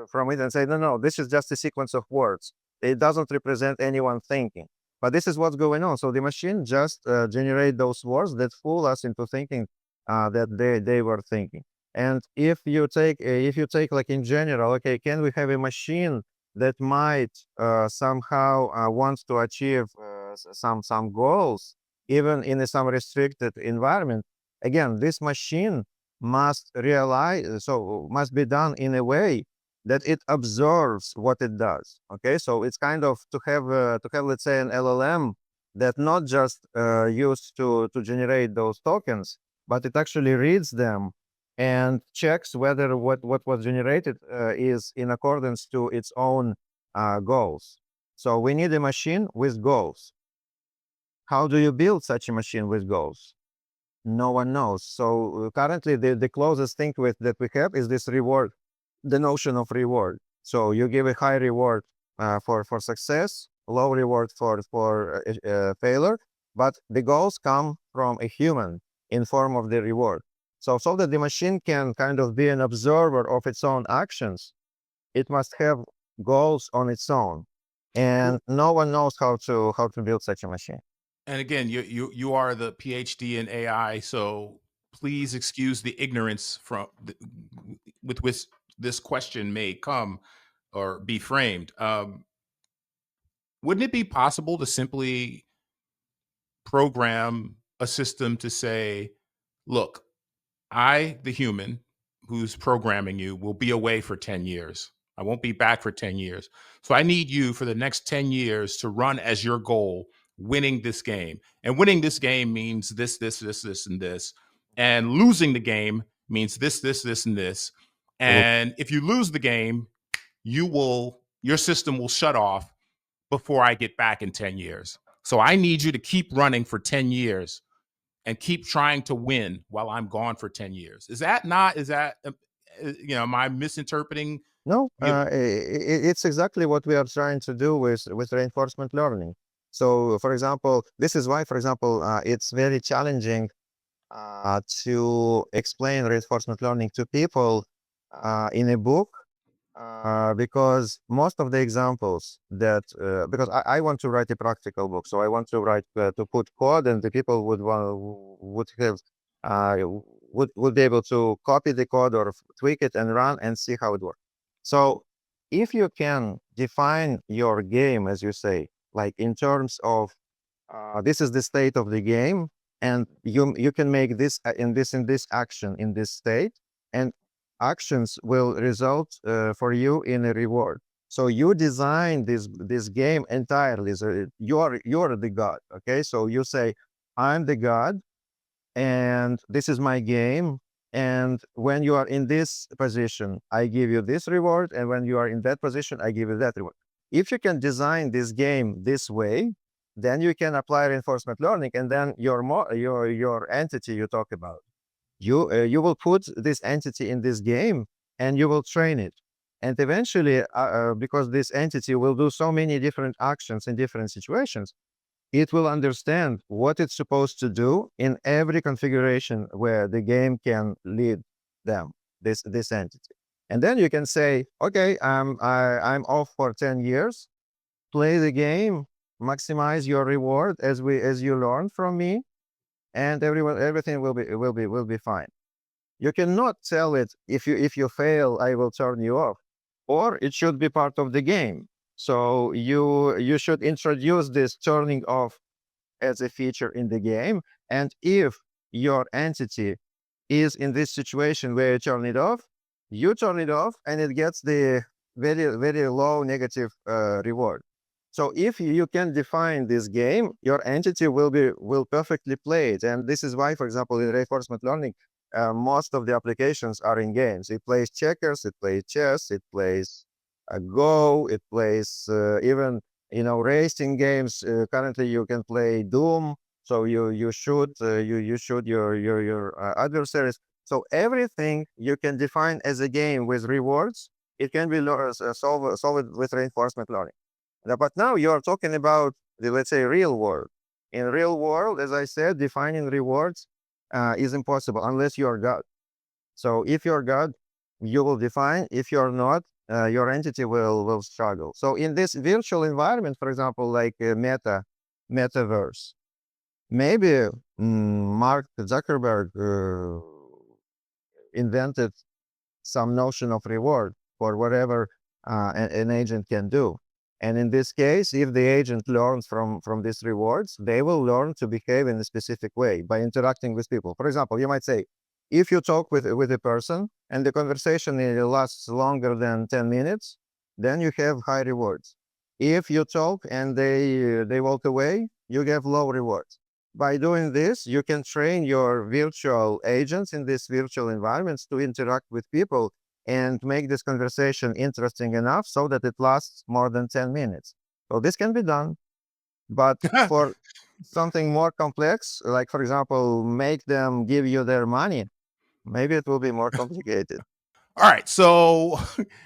from it and say, no, this is just a sequence of words. It doesn't represent anyone thinking. But this is what's going on. So the machine just generate those words that fool us into thinking that they were thinking. And if you take like in general, okay, can we have a machine that might somehow wants to achieve some goals even in some restricted environment? Again, this machine must be done in a way that it absorbs what it does. Okay, so it's kind of to have let's say an LLM that not just used to generate those tokens, but it actually reads them and checks whether what was generated is in accordance to its own goals. So we need a machine with goals. How do you build such a machine with goals? No one knows. So currently, the closest thing that we have is this reward, the notion of reward. So you give a high reward for success, low reward for failure, but the goals come from a human in form of the reward. So that the machine can kind of be an observer of its own actions, it must have goals on its own, and no one knows how to build such a machine. And again, you are the PhD in AI, so please excuse the ignorance with which this question may come or be framed. Wouldn't it be possible to simply program a system to say, "Look, I, the human who's programming you, will be away for 10 years. I won't be back for 10 years. So I need you for the next 10 years to run as your goal, winning this game. And winning this game means this, and this. And losing the game means this, and this. Mhm. And if you lose the game, your system will shut off before I get back in 10 years. So I need you to keep running for 10 years and keep trying to win while I'm gone for 10 years. Is that, am I misinterpreting? No, You, it's exactly what we are trying to do with reinforcement learning. So, for example, this is why, for example, it's very challenging to explain reinforcement learning to people in a book, because most of the examples that because I want to write a practical book, so I want to write to put code, and the people would have uh, would be able to copy the code or tweak it and run and see how it works. So if you can define your game, as you say, like in terms of this is the state of the game, and you can make this in this action in this state, and actions will result for you in a reward. So you design this game entirely. So you're the god. Okay, so you say, I'm the god, and this is my game. And when you are in this position, I give you this reward, and when you are in that position, I give you that reward. If you can design this game this way, then you can apply reinforcement learning, and then your entity you talk about, you will put this entity in this game, and you will train it, and eventually, because this entity will do so many different actions in different situations, it will understand what it's supposed to do in every configuration where the game can lead them, this entity. And then you can say, okay, I'm off for 10 years, play the game, maximize your reward as you learn from me, and everything will be fine. You cannot tell it, if you fail, I will turn you off, or it should be part of the game. So you should introduce this turning off as a feature in the game. And if your entity is in this situation where you turn it off, and it gets the very low negative reward. So if you can define this game, your entity will perfectly play it. And this is why, for example, in reinforcement learning, most of the applications are in games. It plays checkers, it plays chess, it plays Go, it plays even racing games. Currently, you can play Doom. So you shoot you shoot your adversaries. So everything you can define as a game with rewards, it can be solved with reinforcement learning. But now you are talking about the, let's say, real world. In real world, as I said, defining rewards is impossible unless you are God. So if you're God, you will define. If you're not, your entity will struggle. So in this virtual environment, for example, like metaverse, maybe Mark Zuckerberg invented some notion of reward for whatever an agent can do. And in this case, if the agent learns from these rewards, they will learn to behave in a specific way by interacting with people. For example, you might say, if you talk with a person and the conversation lasts longer than 10 minutes, then you have high rewards. If you talk and they walk away, you get low rewards. By doing this, you can train your virtual agents in these virtual environments to interact with people and make this conversation interesting enough so that it lasts more than 10 minutes. So this can be done, but for something more complex, like, for example, make them give you their money, maybe it will be more complicated. all right, so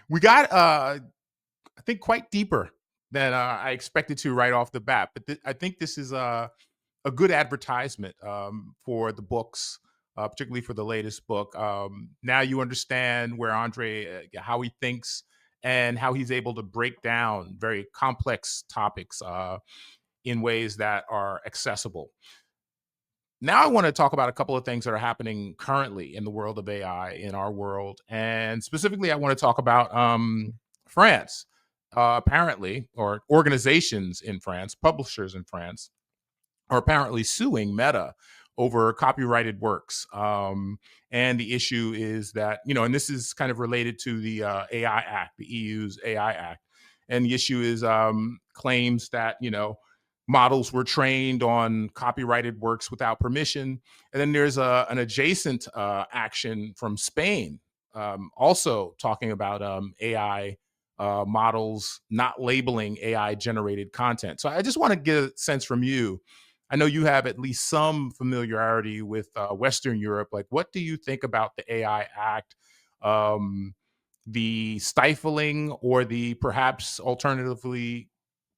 we got, I think, quite deeper than I expected to right off the bat. But I think this is a good advertisement for the books, particularly for the latest book. Now you understand where Andriy, how he thinks and how he's able to break down very complex topics. in ways that are accessible. Now I want to talk about a couple of things that are happening currently in the world of AI in our world, and specifically, I want to talk about France. Apparently, or organizations in France, publishers in France, are apparently suing Meta over copyrighted works. And the issue is that, and this is kind of related to the AI Act, the EU's AI Act. And the issue is claims that, models were trained on copyrighted works without permission. And then there's an adjacent action from Spain, also talking about AI models not labeling AI generated content. So I just want to get a sense from you. I know you have at least some familiarity with Western Europe. Like, what do you think about the AI Act, the stifling or the perhaps alternatively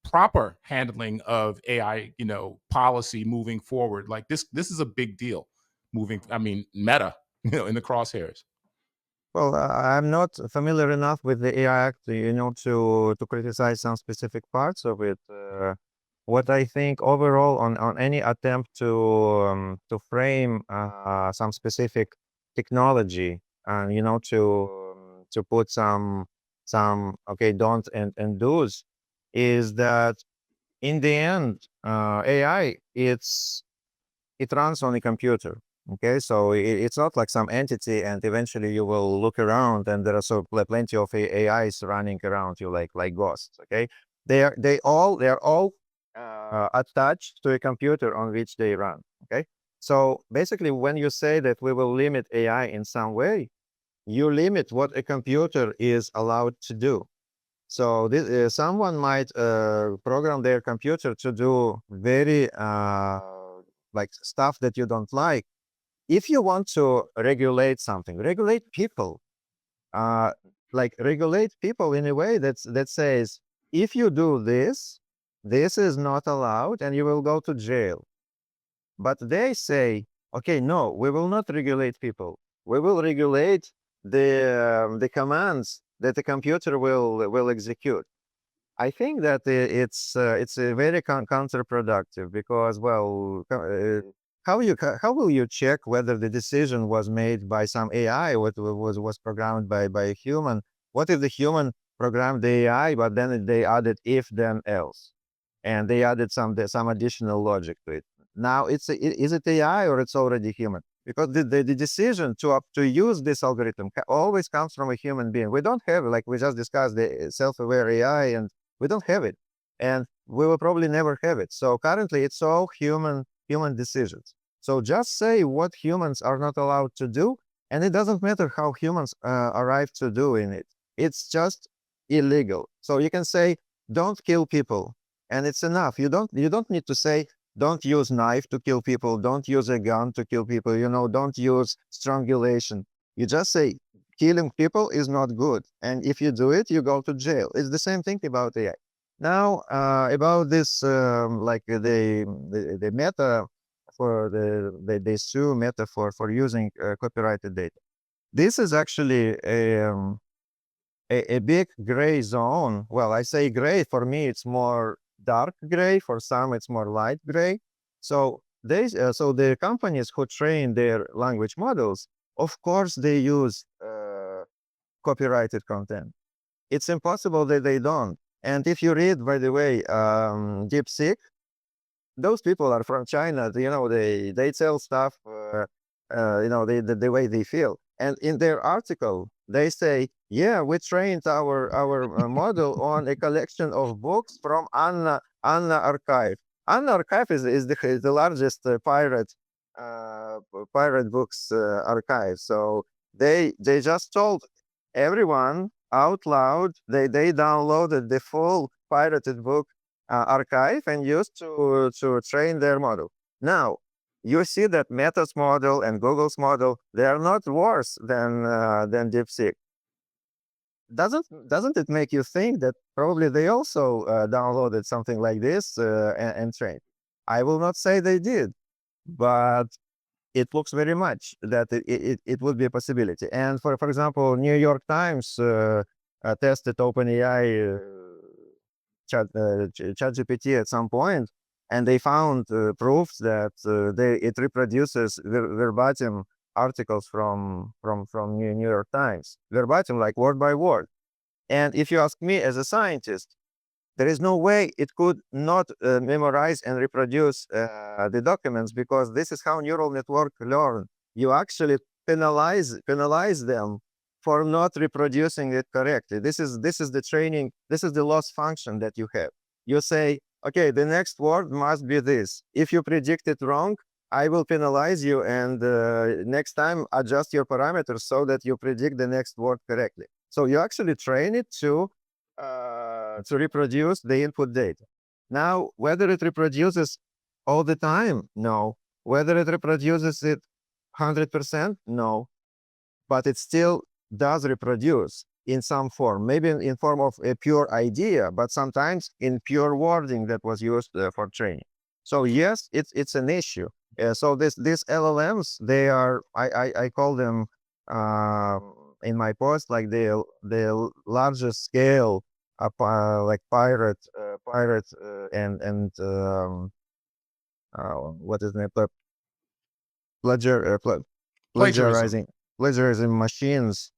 proper handling of AI, policy moving forward? Like this is a big deal moving. I mean, Meta, in the crosshairs. Well, I'm not familiar enough with the AI Act, to criticize some specific parts of it. What I think overall on any attempt to frame some specific technology and to put some okay don't and do's is that in the end AI it runs on a computer. Okay, so it's not like some entity, and eventually you will look around, and there are plenty of AIs running around you like ghosts. Okay, they are all attached to a computer on which they run. Okay, so basically, when you say that we will limit AI in some way, you limit what a computer is allowed to do. So someone might program their computer to do very like stuff that you don't like. If you want to regulate something, regulate people. Uh, like regulate people in a way that says, if you do this, this is not allowed, and you will go to jail. But they say, okay, no, we will not regulate people. We will regulate the commands that the computer will execute. I think that it's a very counterproductive because, well, how will you check whether the decision was made by some AI, what was programmed by a human? What if the human programmed the AI, but then they added if then else, and they added some additional logic to it? Now is it AI or it's already human? Because the decision to use this algorithm always comes from a human being. We don't have, like we just discussed, the self-aware AI, and we don't have it, and we will probably never have it. So currently, it's all human decisions. So just say what humans are not allowed to do, and it doesn't matter how humans arrive to doing it. It's just illegal. So you can say, don't kill people, and it's enough. You don't need to say, don't use knife to kill people, don't use a gun to kill people, don't use strangulation. You just say, killing people is not good, and if you do it, you go to jail. It's the same thing about AI. Now, about this, like the Meta for they sue Meta for using copyrighted data. This is actually a big gray zone. Well, I say gray. For me, it's more dark gray. For some, it's more light gray. So so the companies who train their language models, of course, they use copyrighted content. It's impossible that they don't. And if you read, by the way, DeepSeek, those people are from China. They tell stuff, the way they feel. And in their article, they say, yeah, we trained our model on a collection of books from Anna Archive. Anna Archive is the largest pirate books archive. So they just told everyone out loud. They downloaded the full pirated book archive and used to train their model. Now, you see that Meta's model and Google's model, they are not worse than DeepSeek. Doesn't it make you think that probably they also downloaded something like this and trained? I will not say they did, but it looks very much that it would be a possibility. And for example, New York Times tested OpenAI ChatGPT at some point, and they found proofs that it reproduces verbatim articles from New York Times, verbatim, like word by word. And if you ask me as a scientist, there is no way it could not memorize and reproduce the documents, because this is how neural network learn. You actually penalize them for not reproducing it correctly. This is the training. This is the loss function that you have. You say, okay, the next word must be this. If you predict it wrong, I will penalize you, and next time adjust your parameters so that you predict the next word correctly. So you actually train it to reproduce the input data. Now, whether it reproduces all the time, no. Whether it reproduces it 100%, no. But it still does reproduce in some form, maybe in form of a pure idea, but sometimes in pure wording that was used for training. So yes, it's an issue. So these LLMs, they are, I call them in my post, like the largest scale like pirate and what is it, plagiar, Plagiarism. plagiarizing machines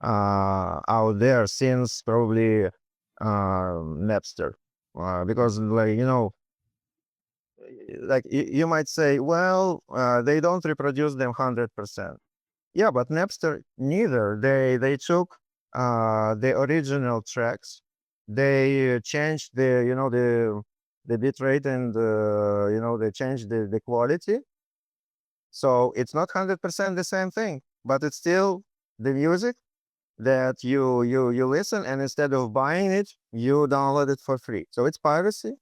out there since probably Napster, because like like you might say, well, they don't reproduce them 100%. Yeah, but Napster neither. They took the original tracks, they changed the bit rate, and they changed the quality. So it's not 100% the same thing, but it's still the music that you listen, and instead of buying it, you download it for free. So it's piracy.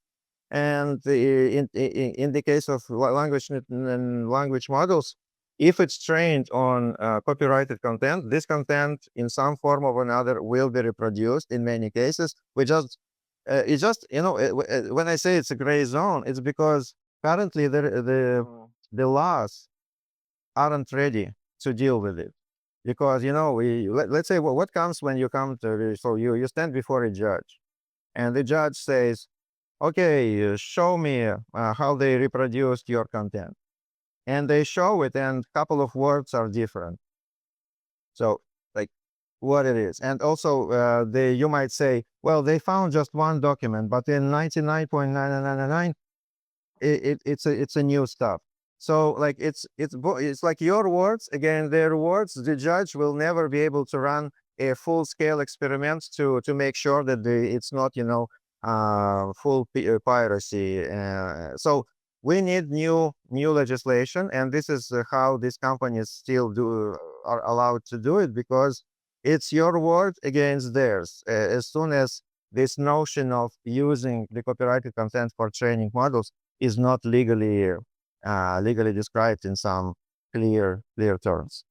And in the case of language models, if it's trained on copyrighted content, this content in some form or another will be reproduced in many cases. It's just, when I say it's a gray zone, it's because currently the laws aren't ready to deal with it. Because, let's say, what comes when you come to, so you stand before a judge, and the judge says, okay, show me how they reproduced your content. And they show it, and a couple of words are different. So, like, what it is. And also, you might say, well, they found just one document, but in 99.9999, it's a new stuff. So, like, it's like your words again, their words. The judge will never be able to run a full scale experiment to make sure that it's not full piracy. So we need new legislation, and this is how these companies still are allowed to do it, because it's your word against theirs. As soon as this notion of using the copyrighted content for training models is not legally described in some clear terms.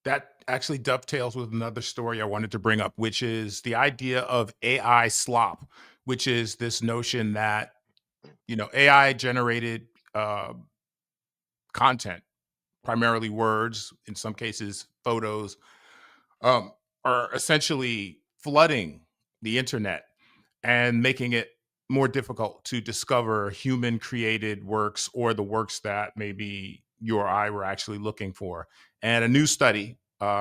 That actually dovetails with another story I wanted to bring up, which is the idea of AI slop, which is this notion that AI generated content, primarily words, in some cases photos, um, are essentially flooding the internet and making it more difficult to discover human created works, or the works that maybe you or I were actually looking for. And a new study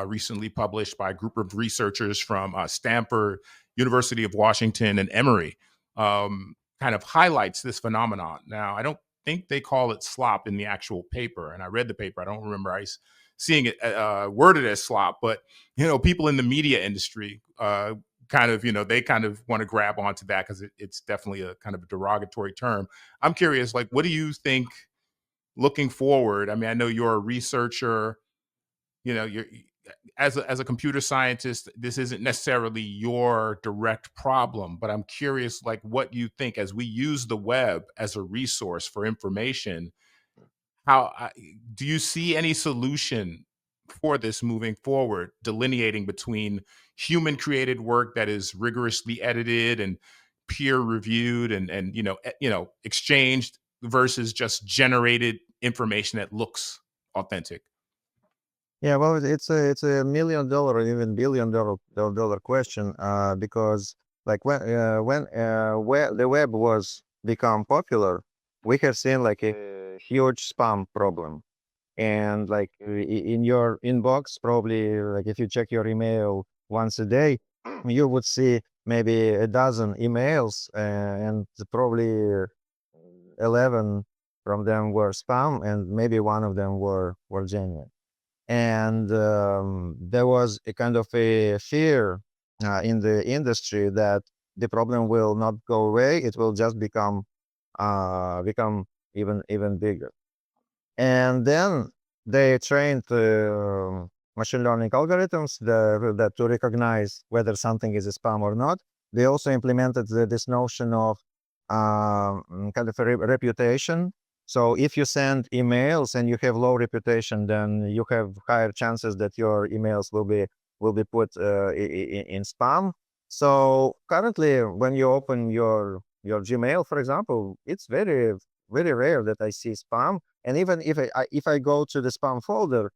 recently published by a group of researchers from Stanford, University of Washington, and Emory kind of highlights this phenomenon. Now, I don't think they call it slop in the actual paper, and I read the paper. I don't remember seeing it worded as slop, but people in the media industry kind of they kind of want to grab onto that because it's definitely a kind of a derogatory term. I'm curious, like, what do you think looking forward? I mean, I know you're a researcher, you're as a computer scientist, this isn't necessarily your direct problem, but I'm curious, like, what you think as we use the web as a resource for information. Do you see any solution for this moving forward, delineating between human created work that is rigorously edited and peer reviewed and exchanged, versus just generated information that looks authentic? Yeah, well, it's a $1 million or even $1 billion question, because like when the web was become popular, we have seen like a huge spam problem. And like in your inbox, probably like if you check your email once a day, you would see maybe a dozen emails, and probably 11 from them were spam, and maybe one of them were genuine. And there was a kind of a fear in the industry that the problem will not go away; it will just become even bigger. And then they trained machine learning algorithms that to recognize whether something is a spam or not. They also implemented this notion of kind of a reputation. So if you send emails and you have low reputation, then you have higher chances that your emails will be put in spam. So currently, when you open your Gmail, for example, it's very rare that I see spam. And even if I go to the spam folder,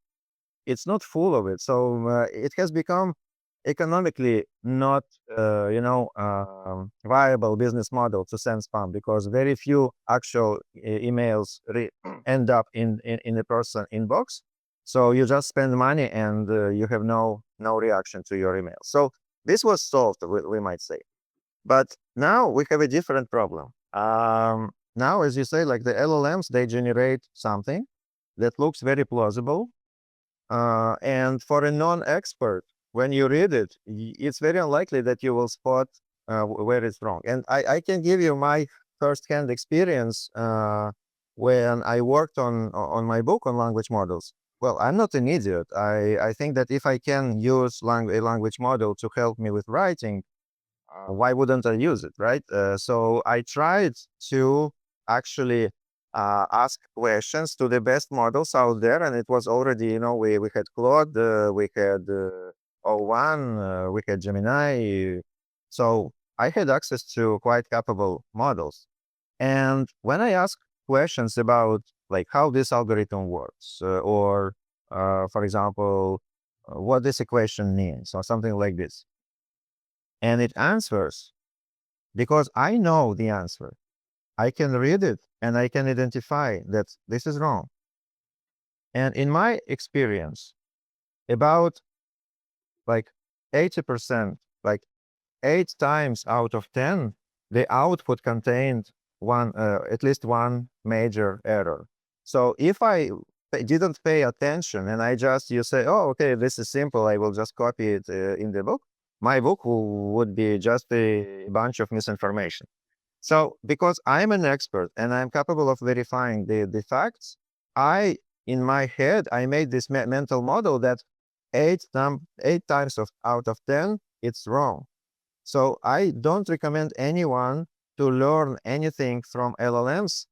it's not full of it. So it has become economically not viable business model to send spam, because very few actual emails end up in the person inbox. So you just spend money and you have no reaction to your email. So this was solved, we might say. But now we have a different problem. Now, as you say, like the LLMs, they generate something that looks very plausible. And for a non-expert, when you read it, it's very unlikely that you will spot where it's wrong. And I can give you my first-hand experience when I worked on my book on language models. Well, I'm not an idiot. I think that if I can use a language model to help me with writing, why wouldn't I use it, right? So I tried to actually ask questions to the best models out there, and it was already, we had Claude, we had O1, we had Gemini. So I had access to quite capable models. And when I asked questions about like how this algorithm works, or for example, what this equation means, or something like this, and it answers because I know the answer. I can read it and I can identify that this is wrong. And in my experience, about like 80%, like 8 times out of 10, the output contained at least one major error. So if I didn't pay attention and you say, oh, okay, this is simple, I will just copy it in the book, my book would be just a bunch of misinformation. So because I'm an expert and I'm capable of verifying the facts, in my head, I made this mental model that 8 times out of 10, it's wrong. So I don't recommend anyone to learn anything from LLMs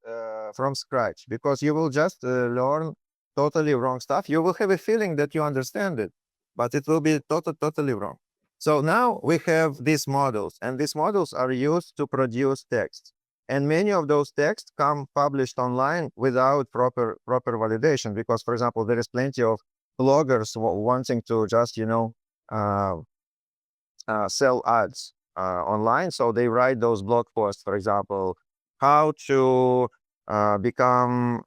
from scratch, because you will just learn totally wrong stuff. You will have a feeling that you understand it, but it will be totally wrong. So now we have these models, and these models are used to produce text. And many of those texts come published online without proper validation, because, for example, there is plenty of bloggers wanting to just, uh, sell ads online. So they write those blog posts, for example, how to become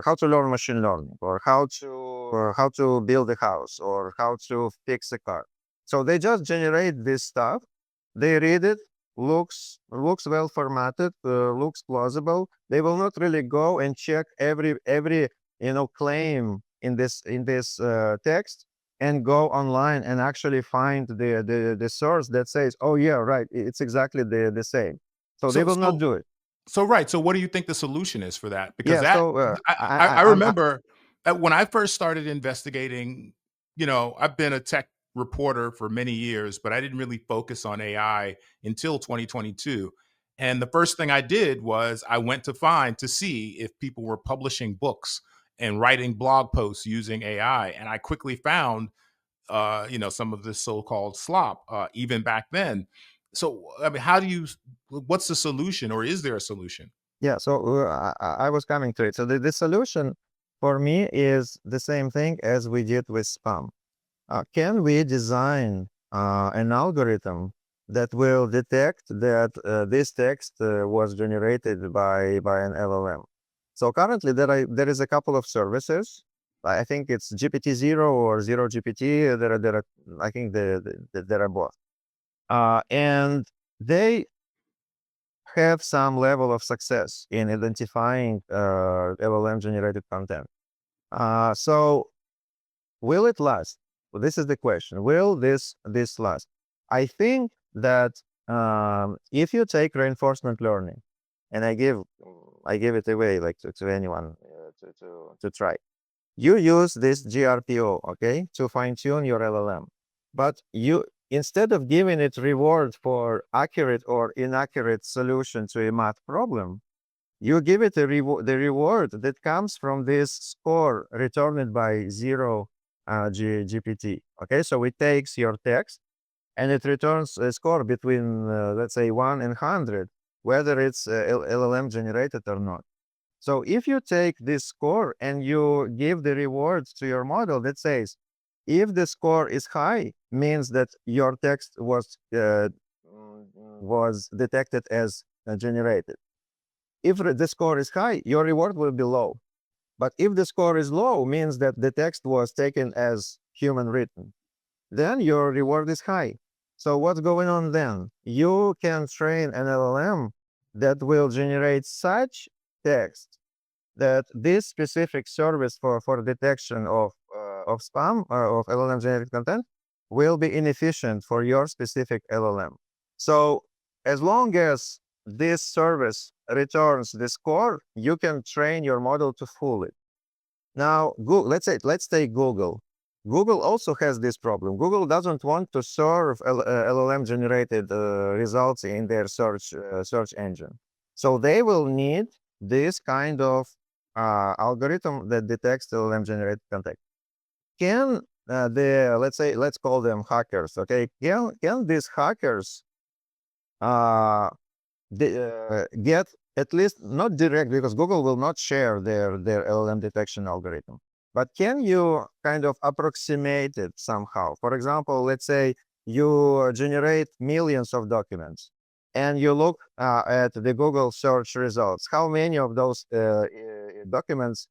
how to learn machine learning, or how to build a house, or how to fix a car. So they just generate this stuff. They read it, looks well formatted, looks plausible. They will not really go and check every claim in this text, and go online and actually find the source that says, oh yeah, right, it's exactly the same. So they So will not so do it. so right. So what do you think the solution is for that? Because Yeah. that So I remember that when I first started investigating, I've been a tech reporter for many years, but I didn't really focus on AI until 2022. And the first thing I did was I went to see if people were publishing books and writing blog posts using AI. And I quickly found some of this so-called slop, even back then. So, I mean, what's the solution, or is there a solution? Yeah, so I was coming to it. So the solution for me is the same thing as we did with spam. Can we design an algorithm that will detect that this text was generated by an LLM. So currently there is a couple of services. I think it's GPT-0 or Zero GPT. I think there are both. And they have some level of success in identifying LLM generated content. So will it last? Well, this is the question. Will this last? I think that if you take reinforcement learning, and I give it away like to anyone to try. You use this GRPO, okay, to fine tune your LLM, but you instead of giving it reward for accurate or inaccurate solution to a math problem, you give it the reward that comes from this score returned by zero GPT. Okay, so it takes your text and it returns a score between, let's say, 1 and 100, whether it's LLM generated or not. So if you take this score and you give the rewards to your model that says, if the score is high, means that your text was detected as generated. If the score is high, your reward will be low. But if the score is low, means that the text was taken as human written, then your reward is high. So what's going on then? You can train an LLM that will generate such text that this specific service for detection of spam of LLM generated content will be inefficient for your specific LLM. So as long as this service returns the score, you can train your model to fool it. Now, let's take Google. Google also has this problem. Google doesn't want to serve LLM generated results in their search engine. So they will need this kind of algorithm that detects LLM generated content. Can let's call them hackers, okay? Can these hackers get at least not direct, because Google will not share their LLM detection algorithm. But can you kind of approximate it somehow? For example, let's say you generate millions of documents and you look at the Google search results. How many of those documents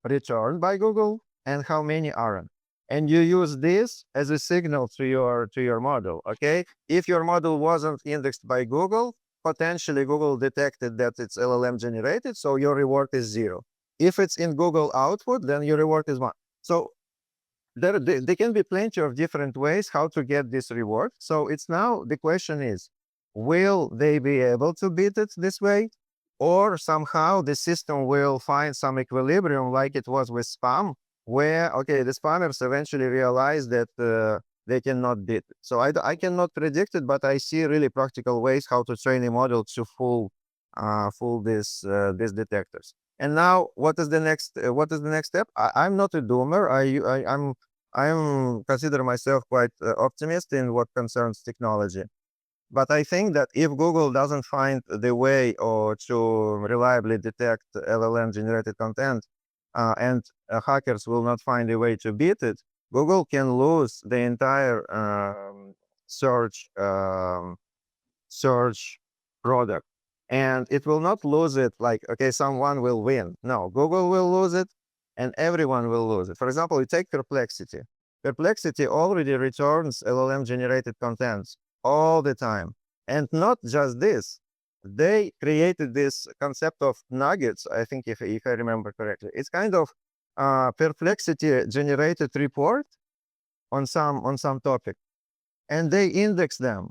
returned by Google and how many aren't? And you use this as a signal to your model, okay? If your model wasn't indexed by Google, potentially Google detected that it's LLM generated, so your reward is 0. If it's in Google output, then your reward is 1. So there can be plenty of different ways how to get this reward. So it's now the question is, will they be able to beat it this way? Or somehow the system will find some equilibrium like it was with spam, where, okay, the spammers eventually realize that they cannot beat it. So I cannot predict it, but I see really practical ways how to train a model to fool these detectors. And now, what is the next step? I'm not a doomer. I'm consider myself quite optimist in what concerns technology. But I think that if Google doesn't find the way or to reliably detect LLM generated content, and hackers will not find a way to beat it, Google can lose the entire search product. And it will not lose it like, okay, someone will win. No, Google will lose it and everyone will lose it. For example, you take Perplexity. Perplexity already returns LLM generated content all the time. And not just this, they created this concept of nuggets, I think, if I remember correctly. It's kind of Perplexity generated report on some topic, and they index them.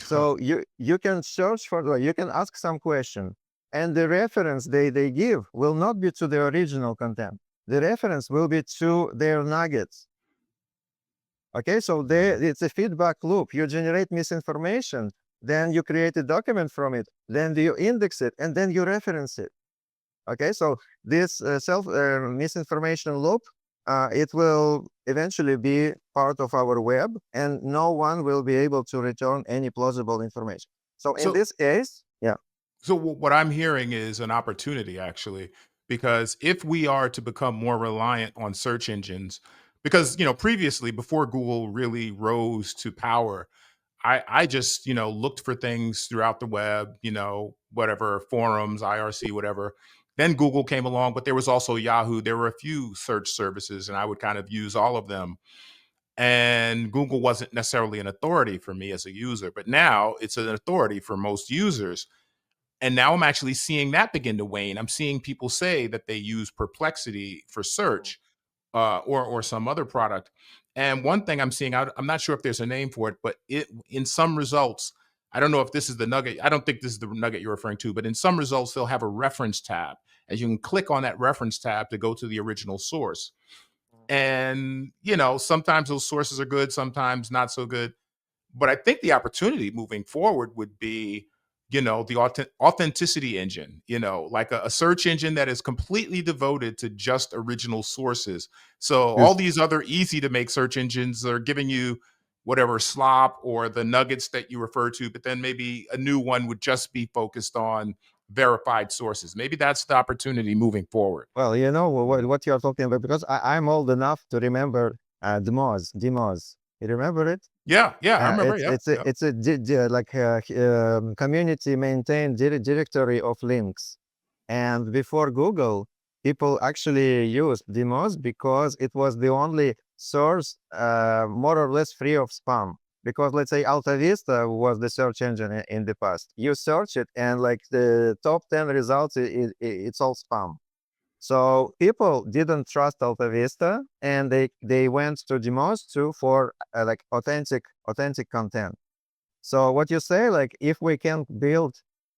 So you can search for, you can ask some question, and the reference they give will not be to the original content. The reference will be to their nuggets. Okay, so it's a feedback loop. You generate misinformation, then you create a document from it, then you index it, and then you reference it. Okay, so this misinformation loop, it will eventually be part of our web, and no one will be able to return any plausible information. So in this case, yeah. So what I'm hearing is an opportunity, actually, because if we are to become more reliant on search engines, because previously, before Google really rose to power, I just, looked for things throughout the web, whatever forums, IRC, whatever. Then Google came along, but there was also Yahoo. There were a few search services, and I would kind of use all of them. And Google wasn't necessarily an authority for me as a user, but now it's an authority for most users. And now I'm actually seeing that begin to wane. I'm seeing people say that they use Perplexity for search, or some other product. And one thing I'm seeing, I'm not sure if there's a name for it, but in some results, I don't know if this is the nugget. I don't think this is the nugget you're referring to, but in some results, they'll have a reference tab, and you can click on that reference tab to go to the original source. And sometimes those sources are good, sometimes not so good. But I think the opportunity moving forward would be, the authenticity engine, like a search engine that is completely devoted to just original sources. So all Yes. these other easy to make search engines are giving you whatever slop or the nuggets that you refer to, but then maybe a new one would just be focused on verified sources. Maybe that's the opportunity moving forward. Well, you know what you're talking about, because I'm old enough to remember Demos. You remember it? Yeah, yeah, I remember. It's Yeah, it's a yeah. it's a like a community maintained directory of links. And before Google, people actually used Demos because it was the only source, more or less free of spam. Because let's say Alta Vista was the search engine in the past. You search it, and like the top 10 results, it's all spam. So people didn't trust Alta Vista, and they went to Demos too for like authentic content. So what you say, like if we can build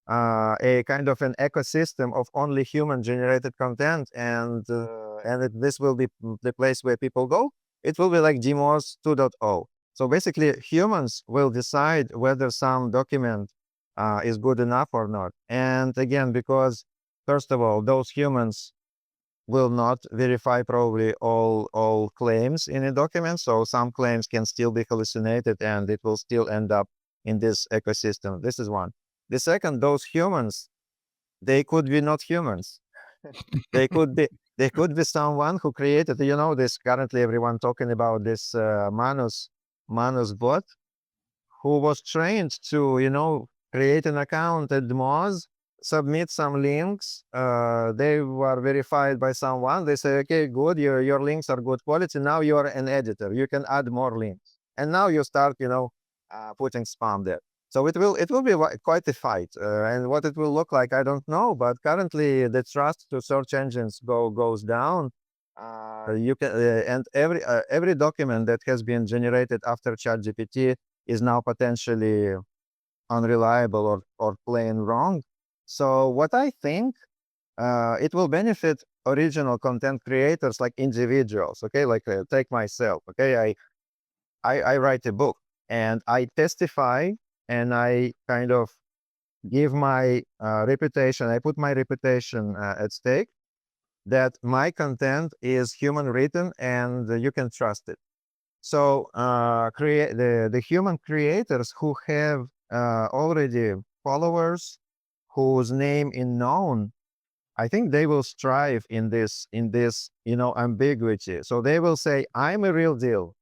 a kind of an ecosystem of only human generated content, and this will be the place where people go, it will be like Demos 2.0. So basically, humans will decide whether some document is good enough or not. And again, because first of all, those humans will not verify probably all claims in a document. So some claims can still be hallucinated, and it will still end up in this ecosystem. This is one. The second, those humans, they could be not humans. They could be someone who created, this currently everyone talking about this Manus bot, who was trained to, create an account at Moz, submit some links. They were verified by someone. They say, okay, good, your links are good quality. Now you're an editor. You can add more links. And now you start, putting spam there. So it will be quite a fight. And what it will look like, I don't know. But currently, the trust to search engines goes down. You can and every document that has been generated after ChatGPT is now potentially unreliable or plain wrong. So what I think, it will benefit original content creators like individuals. Okay, like take myself. Okay, I write a book, and I testify, and I kind of give my reputation. I put my reputation at stake that my content is human written, and you can trust it. So create the human creators who have already followers whose name is known. I think they will strive in this ambiguity. So they will say, I'm a real deal,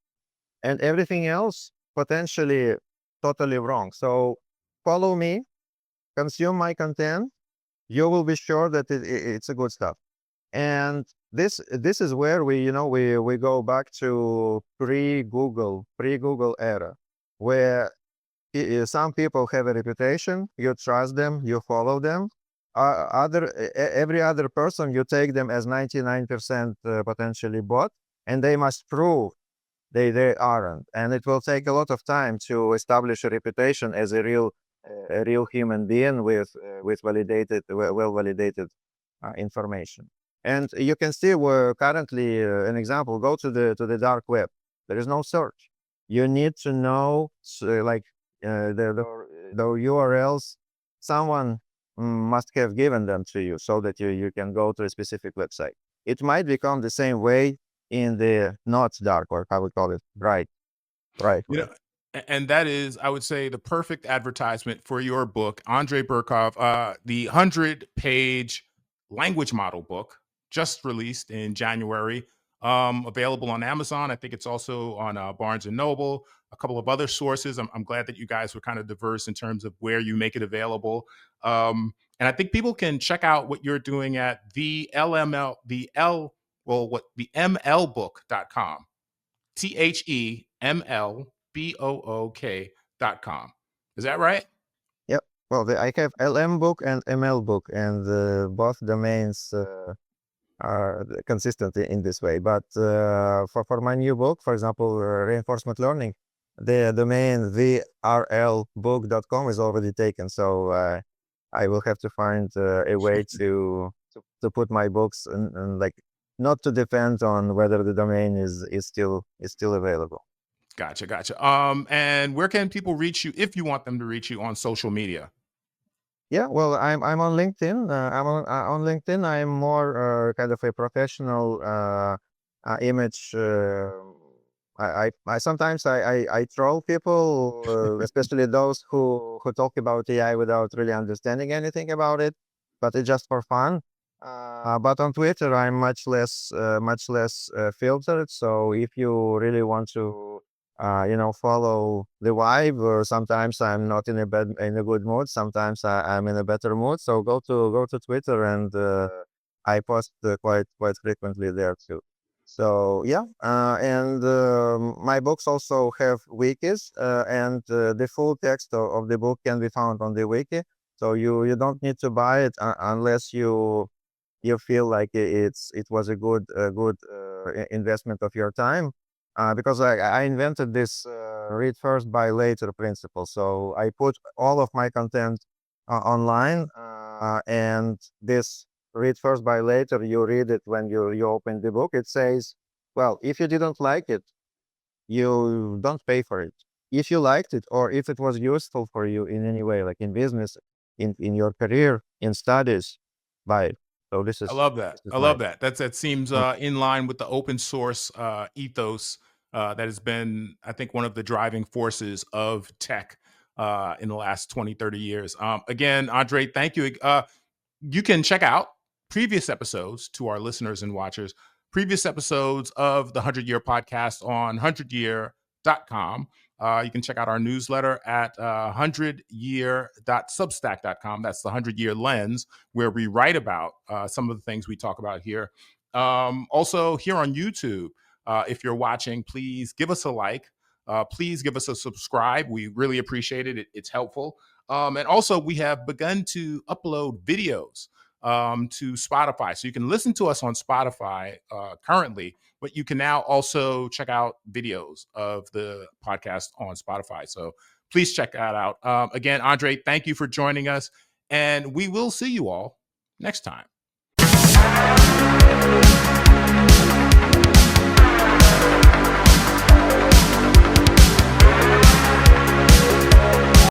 and everything else potentially totally wrong. So follow me, consume my content. You will be sure that it's a good stuff. And this is where we go back to pre-Google era, where some people have a reputation, you trust them, you follow them. Every other person, you take them as 99% potentially bot, and they must prove they aren't. And it will take a lot of time to establish a reputation as a real human being with well validated information. And you can see where currently, an example, go to the dark web. There is no search. You need to know like the URLs. Someone must have given them to you so that you can go to a specific website. It might become the same way in the not dark, or how we call it, right You web. know, and that is, I would say, the perfect advertisement for your book, Andrei Burkov, the 100-page language model book, just released in January, available on Amazon. I think it's also on Barnes and Noble. a couple of other sources. I'm glad that you guys were kind of diverse in terms of where you make it available. And I think people can check out what you're doing at the LML, the L, well, what the MLbook.com, THEMLBOOK.com. Is that right? Yep. Well, I have LM book and ML book, and both domains are consistent in this way. But for my new book, for example, reinforcement learning, the domain therlbook.com is already taken. So I will have to find a way to put my books and like not to depend on whether the domain is still available. Gotcha. And where can people reach you if you want them to reach you on social media? Yeah, well, I'm on LinkedIn. I'm on LinkedIn. I'm more kind of a professional image. I sometimes I troll people, especially those who talk about AI without really understanding anything about it, but it's just for fun. But on Twitter, I'm much less filtered. So if you really want to follow the vibe, or sometimes I'm not in a good mood. Sometimes I'm in a better mood. So go to Twitter, and I post quite frequently there too. So yeah, and my books also have wikis, and the full text of the book can be found on the wiki. So you don't need to buy it unless you feel like it was a good investment of your time, because I invented this read first, buy later principle. So I put all of my content online, and this read first, buy later, you read it when you open the book. It says, well, if you didn't like it, you don't pay for it. If you liked it, or if it was useful for you in any way, like in business, in your career, in studies, buy it. So I love that. this is I my love that. That seems in line with the open source ethos that has been, I think, one of the driving forces of tech in the last 20, 30 years. Again, Andriy, thank you. You can check out previous episodes to our listeners and watchers, previous episodes of the 100 Year Podcast on 100year.com. You can check out our newsletter at 100year.substack.com. That's the 100 Year Lens, where we write about some of the things we talk about here. Also, here on YouTube, if you're watching, please give us a like. Please give us a subscribe. We really appreciate it. It's helpful. And also, we have begun to upload videos to Spotify. So you can listen to us on Spotify currently, but you can now also check out videos of the podcast on Spotify. So please check that out. Again, Andriy, thank you for joining us, and we will see you all next time.